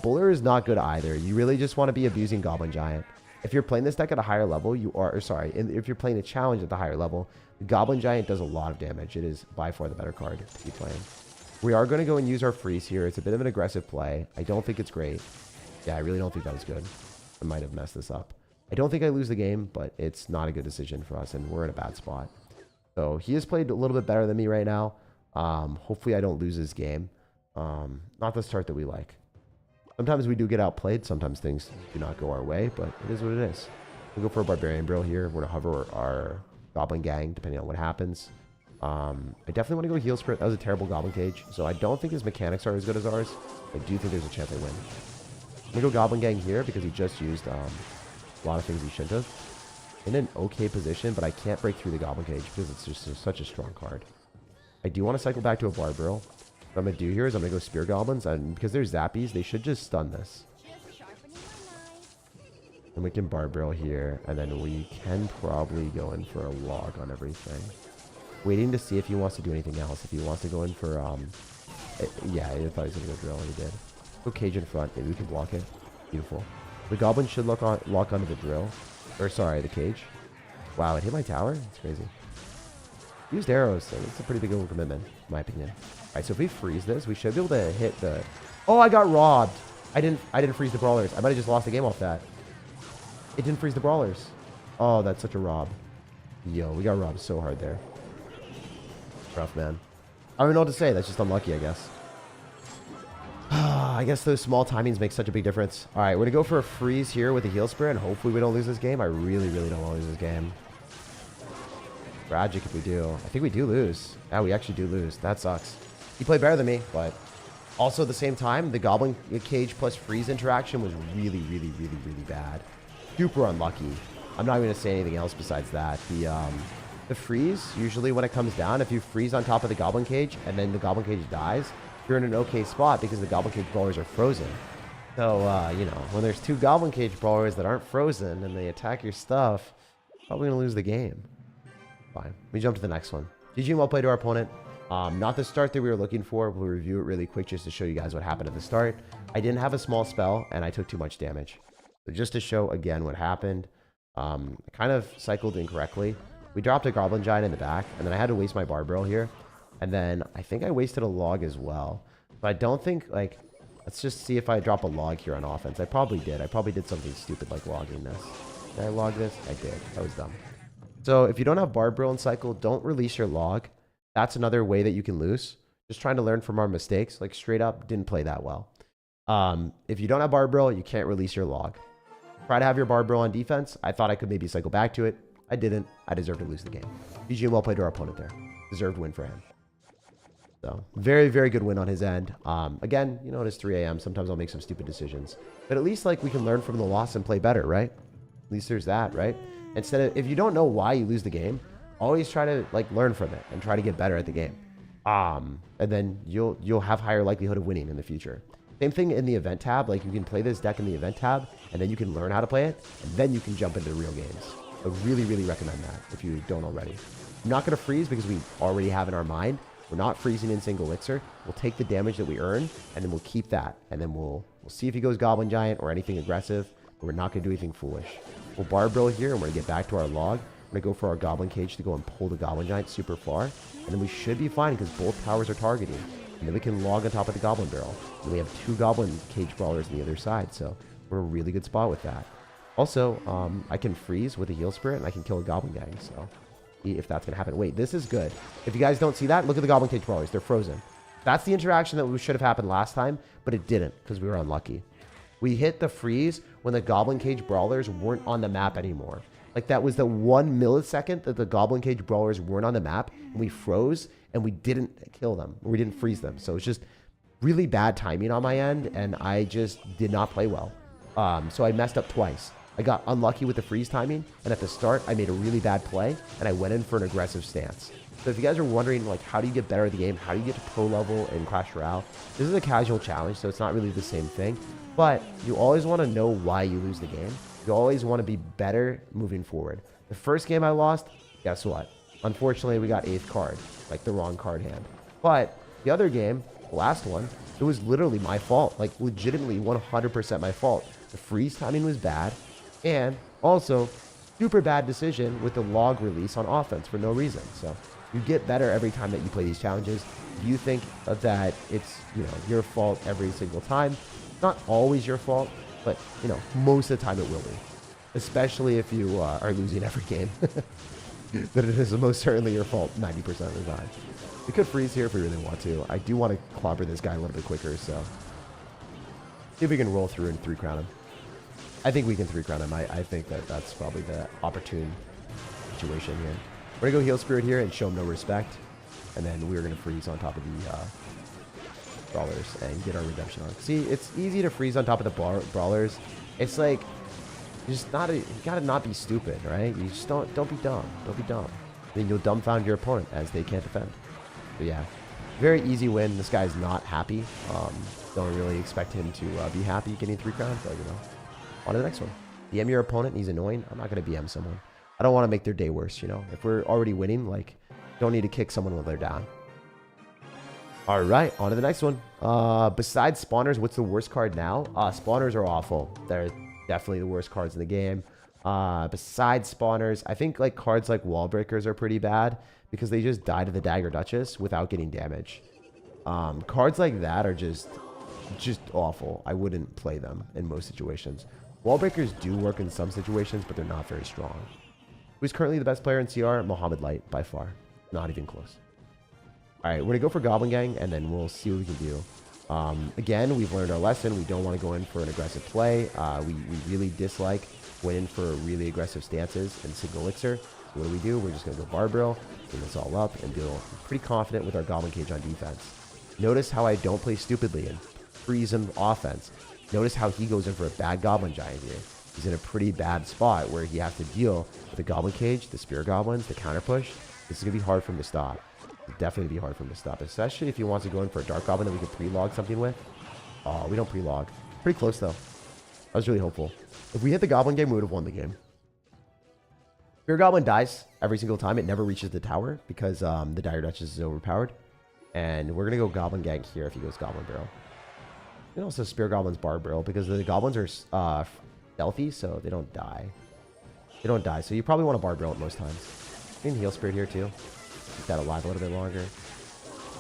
Buller is not good either. You really just want to be abusing Goblin Giant. If you're playing this deck at a higher level, if you're playing a challenge at the higher level, the Goblin Giant does a lot of damage. It is by far the better card to be playing. We are going to go and use our freeze here. It's a bit of an aggressive play. I don't think it's great. Yeah, I really don't think that was good. I might have messed this up. I don't think I lose the game, but it's not a good decision for us, and we're in a bad spot. So he has played a little bit better than me right now. Hopefully I don't lose this game. Not the start that we like. Sometimes we do get outplayed. Sometimes things do not go our way, but it is what it is. We'll go for a Barbarian Brill here. We're going to hover our Goblin Gang, depending on what happens. I definitely want to go Heal Spirit. That was a terrible Goblin Cage, so I don't think his mechanics are as good as ours. I do think there's a chance I win. I'm going to go Goblin Gang here because he just used a lot of things he shouldn't have. In an okay position, but I can't break through the Goblin Cage because it's just such a strong card. I do want to cycle back to a Barbarill. What I'm going to do here is I'm going to go Spear Goblins, and because they're Zappies, they should just stun this. And we can Barbarill here, and then we can probably go in for a log on everything. Waiting to see if he wants to do anything else. If he wants to go in for Yeah, I thought he was going to go drill, and he did. Go cage in front. Maybe we can block it. Beautiful. The goblin should lock onto the drill. Or, sorry, the cage. Wow, it hit my tower? It's crazy. Used arrows, so it's a pretty big commitment, in my opinion. Alright, so if we freeze this, we should be able to hit the... Oh, I got robbed! I didn't freeze the brawlers. I might have just lost the game off that. It didn't freeze the brawlers. Oh, that's such a rob. Yo, we got robbed so hard there. Rough, man. I don't know what to say. That's just unlucky, I guess. I guess those small timings make such a big difference. All right, we're going to go for a freeze here with a heal spirit, and hopefully we don't lose this game. I really, really don't want to lose this game. Tragic if we do. I think we do lose. Yeah, we actually do lose. That sucks. He played better than me, but also at the same time, the Goblin Cage plus freeze interaction was really, really, really, really bad. Super unlucky. I'm not going to say anything else besides that. The freeze, usually when it comes down, if you freeze on top of the Goblin Cage and then the Goblin Cage dies, you're in an okay spot because the Goblin Cage brawlers are frozen. So, you know, when there's two Goblin Cage brawlers that aren't frozen and they attack your stuff, probably going to lose the game. Fine. We jump to the next one. GG, well played to our opponent. Not the start that we were looking for. We'll review it really quick just to show you guys what happened at the start. I didn't have a small spell, and I took too much damage. So just to show, again, what happened, I kind of cycled incorrectly. We dropped a Goblin Giant in the back, and then I had to waste my Barbell here. And then I think I wasted a log as well. But I don't think, like, let's just see if I drop a log here on offense. I probably did. I probably did something stupid like logging this. Did I log this? I did. That was dumb. So if you don't have Barbell and cycle, don't release your log. That's another way that you can lose. Just trying to learn from our mistakes. Like, straight up, didn't play that well. If you don't have Barbell, you can't release your log. Try to have your Barbell on defense. I thought I could maybe cycle back to it. I didn't. I deserved to lose the game. GG, well played to our opponent there. Deserved win for him. So, very, very good win on his end. Again, you know, it is 3 a.m. Sometimes I'll make some stupid decisions. But at least, like, we can learn from the loss and play better, right? At least there's that, right? Instead of, if you don't know why you lose the game, always try to, like, learn from it and try to get better at the game. And then you'll have higher likelihood of winning in the future. Same thing in the event tab. Like, you can play this deck in the event tab, and then you can learn how to play it, and then you can jump into the real games. I really, really recommend that if you don't already. I'm not going to freeze because we already have in our mind. We're not freezing in single elixir. We'll take the damage that we earn, and then we'll keep that. And then we'll see if he goes Goblin Giant or anything aggressive. But we're not going to do anything foolish. We'll Barbell here, and we're going to get back to our log. We're going to go for our Goblin Cage to go and pull the Goblin Giant super far. And then we should be fine because both towers are targeting. And then we can log on top of the Goblin Barrel. And we have two Goblin Cage Brawlers on the other side. So we're in a really good spot with that. Also, I can freeze with a Heal Spirit, and I can kill a Goblin Gang. So if that's going to happen. Wait, this is good. If you guys don't see that, look at the Goblin Cage Brawlers. They're frozen. That's the interaction that should have happened last time, but it didn't because we were unlucky. We hit the freeze when the Goblin Cage Brawlers weren't on the map anymore. Like, that was the 1 millisecond that the Goblin Cage Brawlers weren't on the map, and we froze, and we didn't kill them. We didn't freeze them. So it's just really bad timing on my end, and I just did not play well. So I messed up twice. I got unlucky with the freeze timing, and at the start, I made a really bad play, and I went in for an aggressive stance. So if you guys are wondering, like, how do you get better at the game? How do you get to pro level in Clash Royale? This is a casual challenge, so it's not really the same thing. But you always want to know why you lose the game. You always want to be better moving forward. The first game I lost, guess what? Unfortunately, we got 8th card, like the wrong card hand. But the other game, the last one, it was literally my fault. Like, legitimately 100% my fault. The freeze timing was bad. And also, super bad decision with the log release on offense for no reason. So you get better every time that you play these challenges. You think that it's, you know, your fault every single time. Not always your fault, but, you know, most of the time it will be. Especially if you are losing every game. That it is most certainly your fault 90% of the time. We could freeze here if we really want to. I do want to clobber this guy a little bit quicker, so see if we can roll through and 3-crown him. I think we can 3-crown him. I think that's probably the opportune situation here. We're going to go Heal Spirit here and show him no respect. And then we're going to freeze on top of the Brawlers and get our redemption on. See, it's easy to freeze on top of the Brawlers. It's like, you gotta not be stupid, right? You just don't be dumb. Don't be dumb. Then you'll dumbfound your opponent as they can't defend. But yeah, very easy win. This guy's not happy. Don't really expect him to be happy getting 3 crowns, but you know. On to the next one. BM your opponent, he's annoying. I'm not going to BM someone. I don't want to make their day worse, you know. If we're already winning, like, don't need to kick someone while they're down. All right, on to the next one. Besides spawners, what's the worst card now? Spawners are awful. They're definitely the worst cards in the game. Besides spawners, I think like cards like wall breakers are pretty bad because they just die to the Dagger Duchess without getting damage. Cards like that are just awful. I wouldn't play them in most situations. Wall breakers do work in some situations, but they're not very strong. Who's currently the best player in CR? Mohammed Light, by far. Not even close. All right, we're going to go for Goblin Gang, and then we'll see what we can do. Again, we've learned our lesson. We don't want to go in for an aggressive play. We really dislike going in for really aggressive stances and single elixir. So what do? We're just going to go Barbarill, clean this all up, and feel pretty confident with our Goblin Cage on defense. Notice how I don't play stupidly and freeze him offense. Notice how he goes in for a bad Goblin Giant here. He's in a pretty bad spot where he has to deal with the Goblin Cage, the Spear Goblins, the counter push. This is going to be hard for him to stop. Definitely be hard for him to stop, especially if he wants to go in for a Dark Goblin that we could pre-log something with. Oh, we don't pre-log. Pretty close, though. I was really hopeful. If we hit the Goblin game, we would have won the game. Spear Goblin dies every single time. It never reaches the tower because the Dagger Duchess is overpowered. And we're going to go Goblin Gang here if he goes Goblin Barrel. And also Spear Goblin's Barb Barrel because the Goblins are stealthy, so they don't die. They don't die, so you probably want a Barb Barrel at most times. You can Heal Spirit here, too. Keep that alive a little bit longer.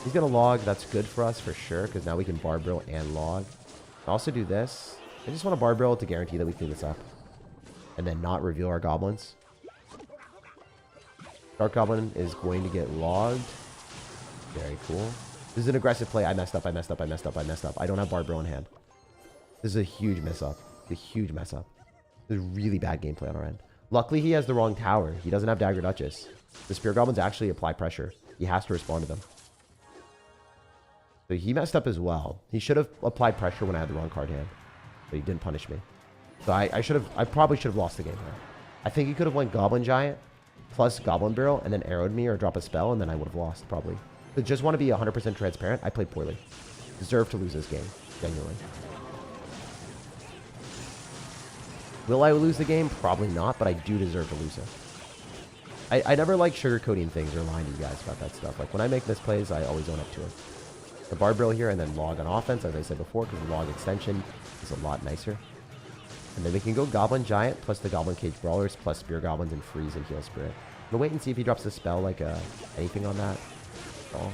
He's going to log. That's good for us for sure because now we can Barb Barrel and log. I'll also do this. I just want a Barb Barrel to guarantee that we clean this up. And then not reveal our Goblins. Dark Goblin is going to get logged. Very cool. This is an aggressive play. I messed up. I don't have Barb Barrel in hand. This is a huge mess up. A huge mess up. This is really bad gameplay on our end. Luckily, he has the wrong tower. He doesn't have Dagger Duchess. The Spear Goblins actually apply pressure. He has to respond to them. So he messed up as well. He should have applied pressure when I had the wrong card hand. But he didn't punish me. So I probably should have lost the game here. I think he could have went Goblin Giant plus Goblin Barrel and then arrowed me or drop a spell and then I would have lost probably. But just want to be 100% transparent. I played poorly. Deserve to lose this game. Genuinely. Will I lose the game? Probably not, but I do deserve to lose it. I never like sugarcoating things or lying to you guys about that stuff. Like when I make misplays, I always own up to it. The Barb Barrel here and then log on offense, as I said before, because the log extension is a lot nicer. And then we can go Goblin Giant plus the Goblin Cage Brawlers plus Spear Goblins and freeze and Heal Spirit. I'm gonna wait and see if he drops a spell like anything on that. Oh,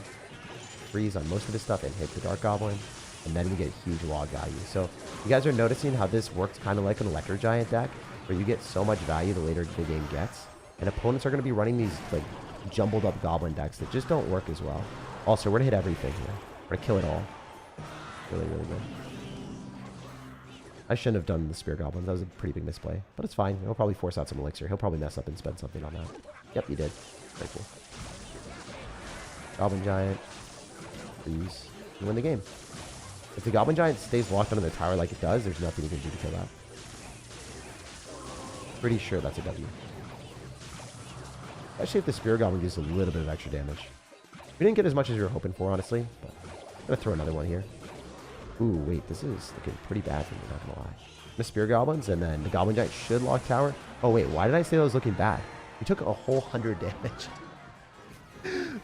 freeze on most of his stuff and hit the Dark Goblin. And then we get huge log value. So you guys are noticing how this works kind of like an Electro Giant deck, where you get so much value the later the game gets. And opponents are going to be running these like jumbled up Goblin decks that just don't work as well. Also, we're going to hit everything here. We're going to kill it all. Really, really good. I shouldn't have done the Spear Goblins. That was a pretty big misplay. But it's fine. He'll probably force out some elixir. He'll probably mess up and spend something on that. Yep, he did. Very cool. Goblin Giant. Freeze. You win the game. If the Goblin Giant stays locked onto the tower like it does, there's nothing you can do to kill that. Pretty sure that's a W. Especially if the Spear Goblin gives a little bit of extra damage. We didn't get as much as we were hoping for, honestly. But I'm going to throw another one here. Ooh, wait. This is looking pretty bad for me, not going to lie. The Spear Goblins, and then the Goblin Giant should lock tower. Oh, wait. Why did I say that was looking bad? We took a whole 100 damage.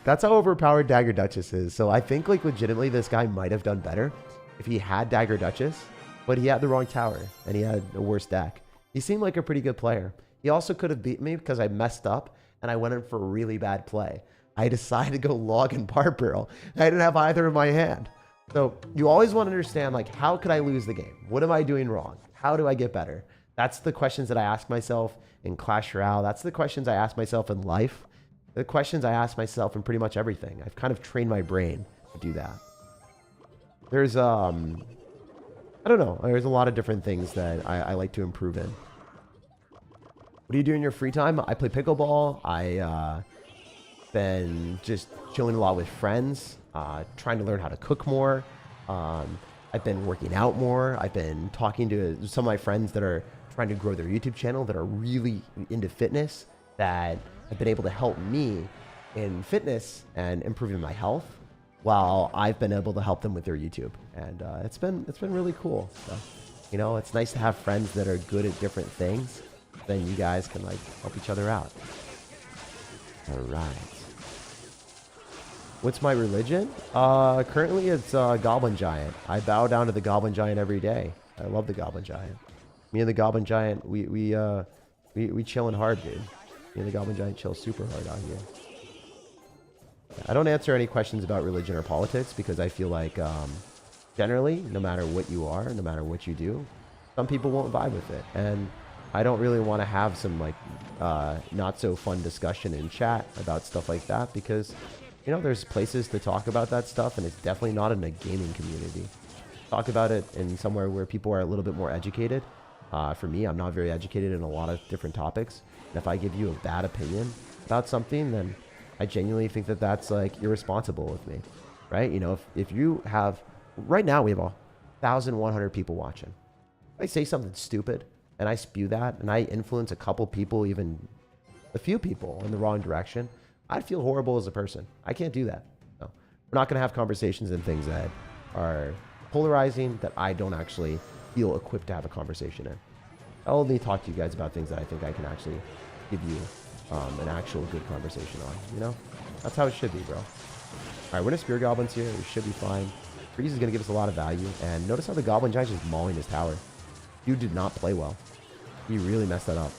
That's how overpowered Dagger Duchess is. So I think, like, legitimately, this guy might have done better if he had Dagger Duchess, but he had the wrong tower, and he had a worse deck. He seemed like a pretty good player. He also could have beat me because I messed up, and I went in for a really bad play. I decided to go log and Barb Barrel. I didn't have either in my hand. So you always want to understand, like, how could I lose the game? What am I doing wrong? How do I get better? That's the questions that I ask myself in Clash Royale. That's the questions I ask myself in life. The questions I ask myself in pretty much everything. I've kind of trained my brain to do that. There's, I don't know. There's a lot of different things that I like to improve in. What do you do in your free time? I play pickleball. Been just chilling a lot with friends, trying to learn how to cook more. I've been working out more. I've been talking to some of my friends that are trying to grow their YouTube channel that are really into fitness, that have been able to help me in fitness and improving my health, while I've been able to help them with their YouTube. And it's been really cool. So, you know, it's nice to have friends that are good at different things. Then you guys can like help each other out. All right. What's my religion? Currently it's Goblin Giant. I bow down to the Goblin Giant every day. I love the Goblin Giant. Me and the Goblin Giant, we chilling hard, dude. Me and the Goblin Giant chill super hard out here. I don't answer any questions about religion or politics because I feel like generally, no matter what you are, no matter what you do, some people won't vibe with it. And I don't really want to have some like not so fun discussion in chat about stuff like that because, you know, there's places to talk about that stuff and it's definitely not in a gaming community. Talk about it in somewhere where people are a little bit more educated. For me, I'm not very educated in a lot of different topics. And if I give you a bad opinion about something, then I genuinely think that that's like irresponsible with me, right? You know, if you have, right now we have 1,100 people watching. If I say something stupid and I spew that and I influence a couple people, even a few people in the wrong direction, I'd feel horrible as a person. I can't do that. No. We're not going to have conversations and things that are polarizing that I don't actually feel equipped to have a conversation in. I'll only talk to you guys about things that I think I can actually give you an actual good conversation on, you know? That's how it should be, bro. All right, we're gonna Spear Goblins here. We should be fine. Freeze is gonna give us a lot of value. And notice how the Goblin Giant is mauling his tower. You did not play well. He really messed that up.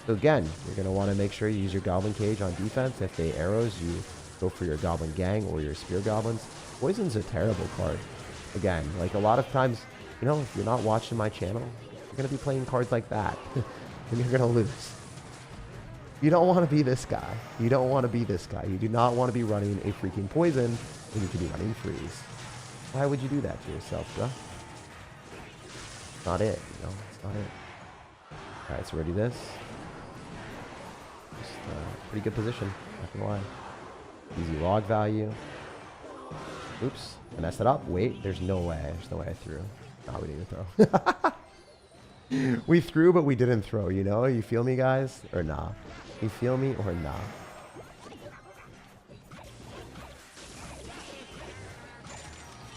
So again, you're gonna wanna make sure you use your Goblin Cage on defense. If they arrows, you go for your Goblin Gang or your Spear Goblins. Poison's a terrible card. Again, like a lot of times, you know, if you're not watching my channel, you're gonna be playing cards like that. And you're gonna lose. You don't want to be this guy. You don't want to be this guy. You do not want to be running a freaking poison when you could be running freeze. Why would you do that to yourself, bro? It's not it, you know? It's not it. Alright, so ready this. Just pretty good position, not gonna lie. Easy log value. Oops, I messed it up. Wait, there's no way. There's no way I threw. Nah, we didn't throw. We threw, but we didn't throw, you know? You feel me, guys? Or nah? You feel me or nah?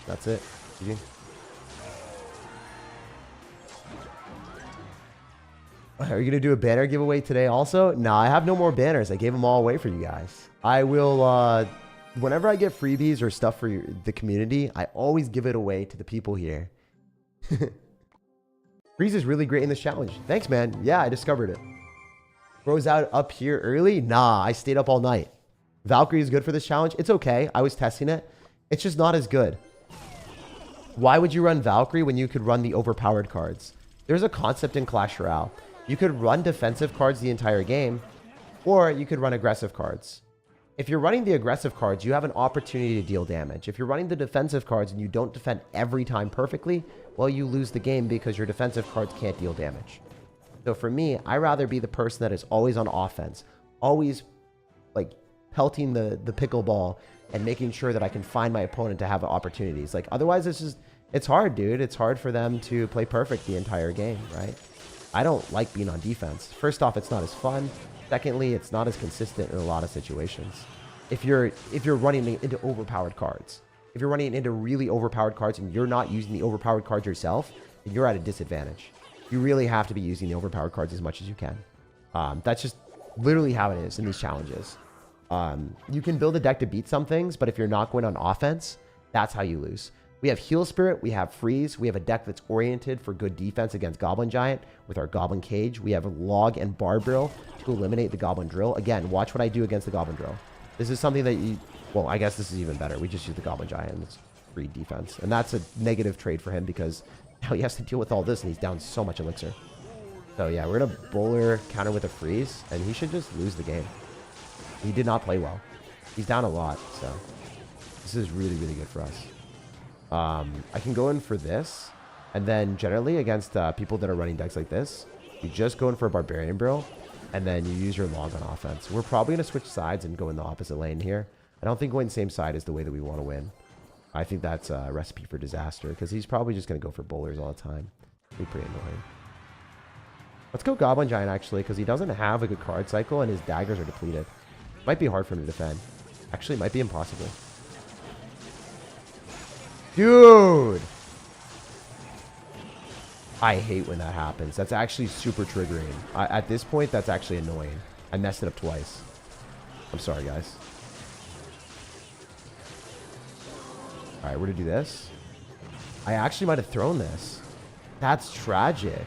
That's it. GG. Are you going to do a banner giveaway today also? Nah, I have no more banners. I gave them all away for you guys. I will, whenever I get freebies or stuff for the community, I always give it away to the people here. Freeze is really great in this challenge. Thanks, man. Yeah, I discovered it. Bro's out up here early? Nah, I stayed up all night. Valkyrie is good for this challenge. It's okay. I was testing it. It's just not as good. Why would you run Valkyrie when you could run the overpowered cards? There's a concept in Clash Royale. You could run defensive cards the entire game, or you could run aggressive cards. If you're running the aggressive cards, you have an opportunity to deal damage. If you're running the defensive cards and you don't defend every time perfectly, well, you lose the game because your defensive cards can't deal damage. So for me, I'd rather be the person that is always on offense, always like pelting the pickleball and making sure that I can find my opponent to have opportunities. Like otherwise, it's hard, dude. It's hard for them to play perfect the entire game, right? I don't like being on defense. First off, it's not as fun. Secondly, it's not as consistent in a lot of situations. If you're running into overpowered cards, if you're running into really overpowered cards and you're not using the overpowered cards yourself, then you're at a disadvantage. You really have to be using the overpowered cards as much as you can. That's just literally how it is in these challenges. You can build a deck to beat some things, but if you're not going on offense, that's how you lose. We have Heal Spirit, we have Freeze, we have a deck that's oriented for good defense against Goblin Giant with our Goblin Cage. We have Log and Barb Drill to eliminate the Goblin Drill. Again, watch what I do against the Goblin Drill. This is something that you... Well, I guess this is even better. We just use the Goblin Giant. It's free defense. And that's a negative trade for him because now he has to deal with all this and he's down so much elixir. So yeah, we're going to bowler counter with a Freeze and he should just lose the game. He did not play well. He's down a lot, so this is really, really good for us. I can go in for this, and then generally against people that are running decks like this, you just go in for a Barbarian Bro, and then you use your Log on offense. We're probably going to switch sides and go in the opposite lane here. I don't think going same side is the way that we want to win. I think that's a recipe for disaster, because he's probably just going to go for bowlers all the time. It'll be pretty annoying. Let's go Goblin Giant, actually, because he doesn't have a good card cycle, and his daggers are depleted. Might be hard for him to defend. Actually, it might be impossible. Dude! I hate when that happens. That's actually super triggering. At this point, that's actually annoying. I messed it up twice. I'm sorry, guys. All right, we're gonna do this. I actually might have thrown this. That's tragic.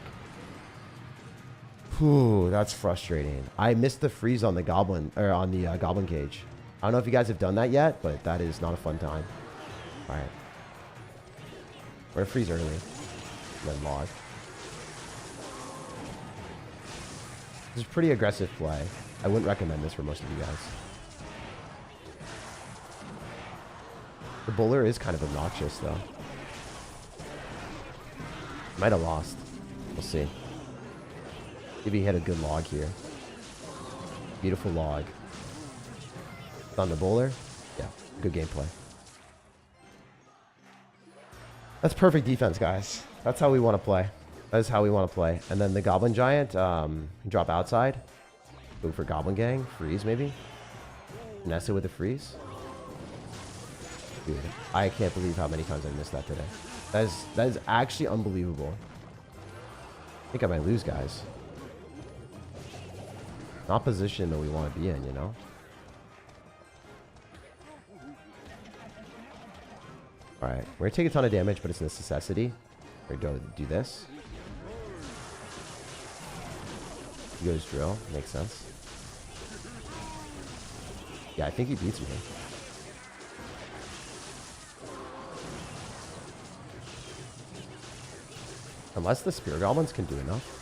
Whew, that's frustrating. I missed the freeze on the goblin, or on the goblin cage. I don't know if you guys have done that yet, but that is not a fun time. All right. We're gonna freeze early. Then log. This is pretty aggressive play. I wouldn't recommend this for most of you guys. The bowler is kind of obnoxious, though. Might have lost. We'll see. Maybe he had a good log here. Beautiful log. On the bowler. Yeah, good gameplay. That's perfect defense, guys. That's how we want to play. That is how we want to play. And then the Goblin Giant, drop outside. Go for Goblin Gang. Freeze, maybe. Finesse it with a freeze. Dude, I can't believe how many times I missed that today. That is actually unbelievable. I think I might lose, guys. Not position that we want to be in, you know? Alright, we're going to take a ton of damage, but it's a necessity. We're going to do this. He goes drill. Makes sense. Yeah, I think he beats me. Unless the Spear Goblins can do enough.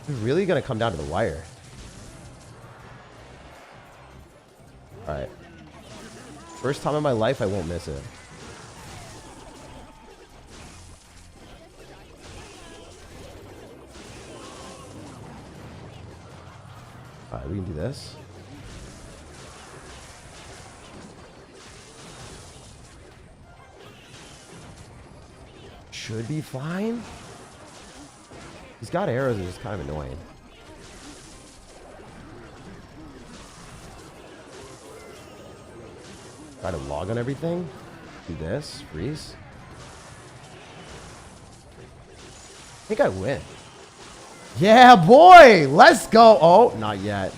It's really going to come down to the wire. Alright. First time in my life I won't miss it. Alright, we can do this. Should be fine. He's got arrows, which is kind of annoying. Try to log on everything. Do this. Freeze. I think I win. Yeah, boy! Let's go! Oh, not yet.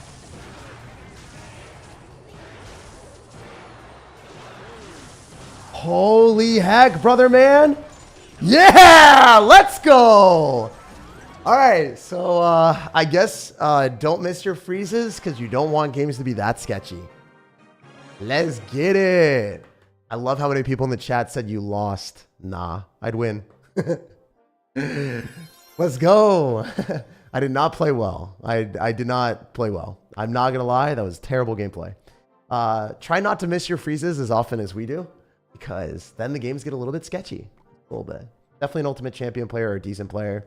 Holy heck, brother man! Yeah! Let's go! Alright, so I guess don't miss your freezes because you don't want games to be that sketchy. Let's get it. I love how many people in the chat said you lost. Nah, I'd win. Let's go. I did not play well. I did not play well. I'm not going to lie. That was terrible gameplay. Try not to miss your freezes as often as we do, because then the games get a little bit sketchy. A little bit. Definitely an ultimate champion player or a decent player.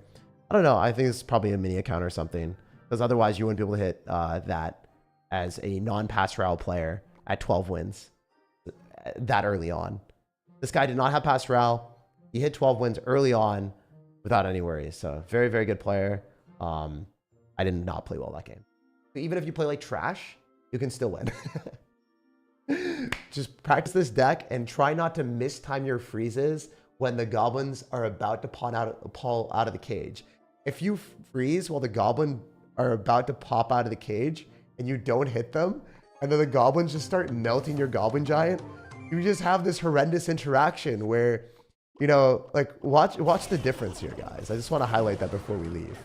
I don't know. I think it's probably a mini account or something, because otherwise you wouldn't be able to hit that as a non-pass route player at 12 wins that early on. This guy did not have pass route. He hit 12 wins early on without any worries. So very, very good player. I did not play well that game. Even if you play like trash, you can still win. Just practice this deck and try not to mistime your freezes when the goblins are about to pull out of the cage. If you freeze while the goblin are about to pop out of the cage and you don't hit them, and then the goblins just start melting your goblin giant, you just have this horrendous interaction where, you know, like watch the difference here, guys. I just want to highlight that before we leave.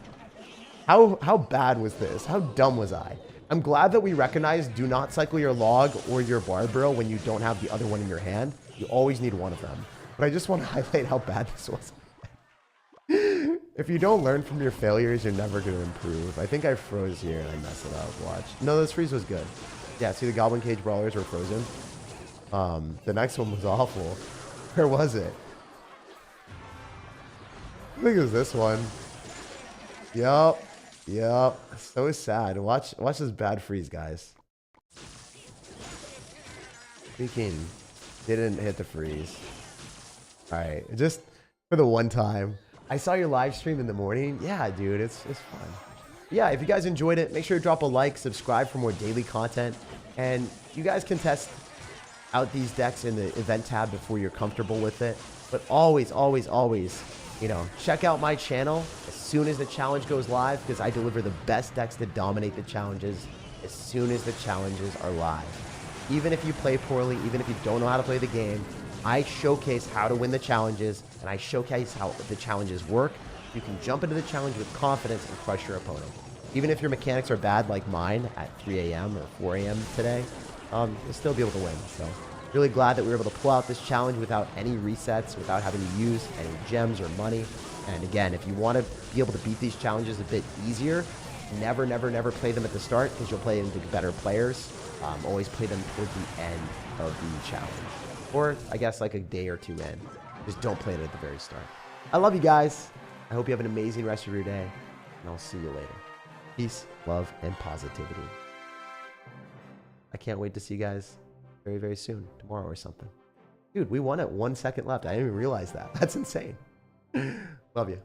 How bad was this? How dumb was I? I'm glad that we recognize do not cycle your log or your barbaro when you don't have the other one in your hand. You always need one of them. But I just want to highlight how bad this was. If you don't learn from your failures, you're never going to improve. I think I froze here and I messed it up. Watch. No, this freeze was good. Yeah, see the Goblin Cage Brawlers were frozen. The next one was awful. Where was it? I think it was this one. Yup. Yup. So sad. Watch this bad freeze, guys. Freaking didn't hit the freeze. Alright, just for the one time. I saw your live stream in the morning. Yeah, dude, it's fun. Yeah, if you guys enjoyed it, make sure to drop a like, subscribe for more daily content, and you guys can test out these decks in the event tab before you're comfortable with it. But always, always, always, you know, check out my channel as soon as the challenge goes live, because I deliver the best decks to dominate the challenges as soon as the challenges are live. Even if you play poorly, even if you don't know how to play the game, I showcase how to win the challenges, and I showcase how the challenges work. You can jump into the challenge with confidence and crush your opponent. Even if your mechanics are bad like mine at 3 a.m. or 4 a.m. today, you'll still be able to win. So really glad that we were able to pull out this challenge without any resets, without having to use any gems or money. And again, if you want to be able to beat these challenges a bit easier, never play them at the start because you'll play into better players. Always play them towards the end of the challenge. Or, I guess, like a day or two in. Just don't play it at the very start. I love you guys. I hope you have an amazing rest of your day. And I'll see you later. Peace, love, and positivity. I can't wait to see you guys very, very soon. Tomorrow or something. Dude, we won at 1 second left. I didn't even realize that. That's insane. Love you.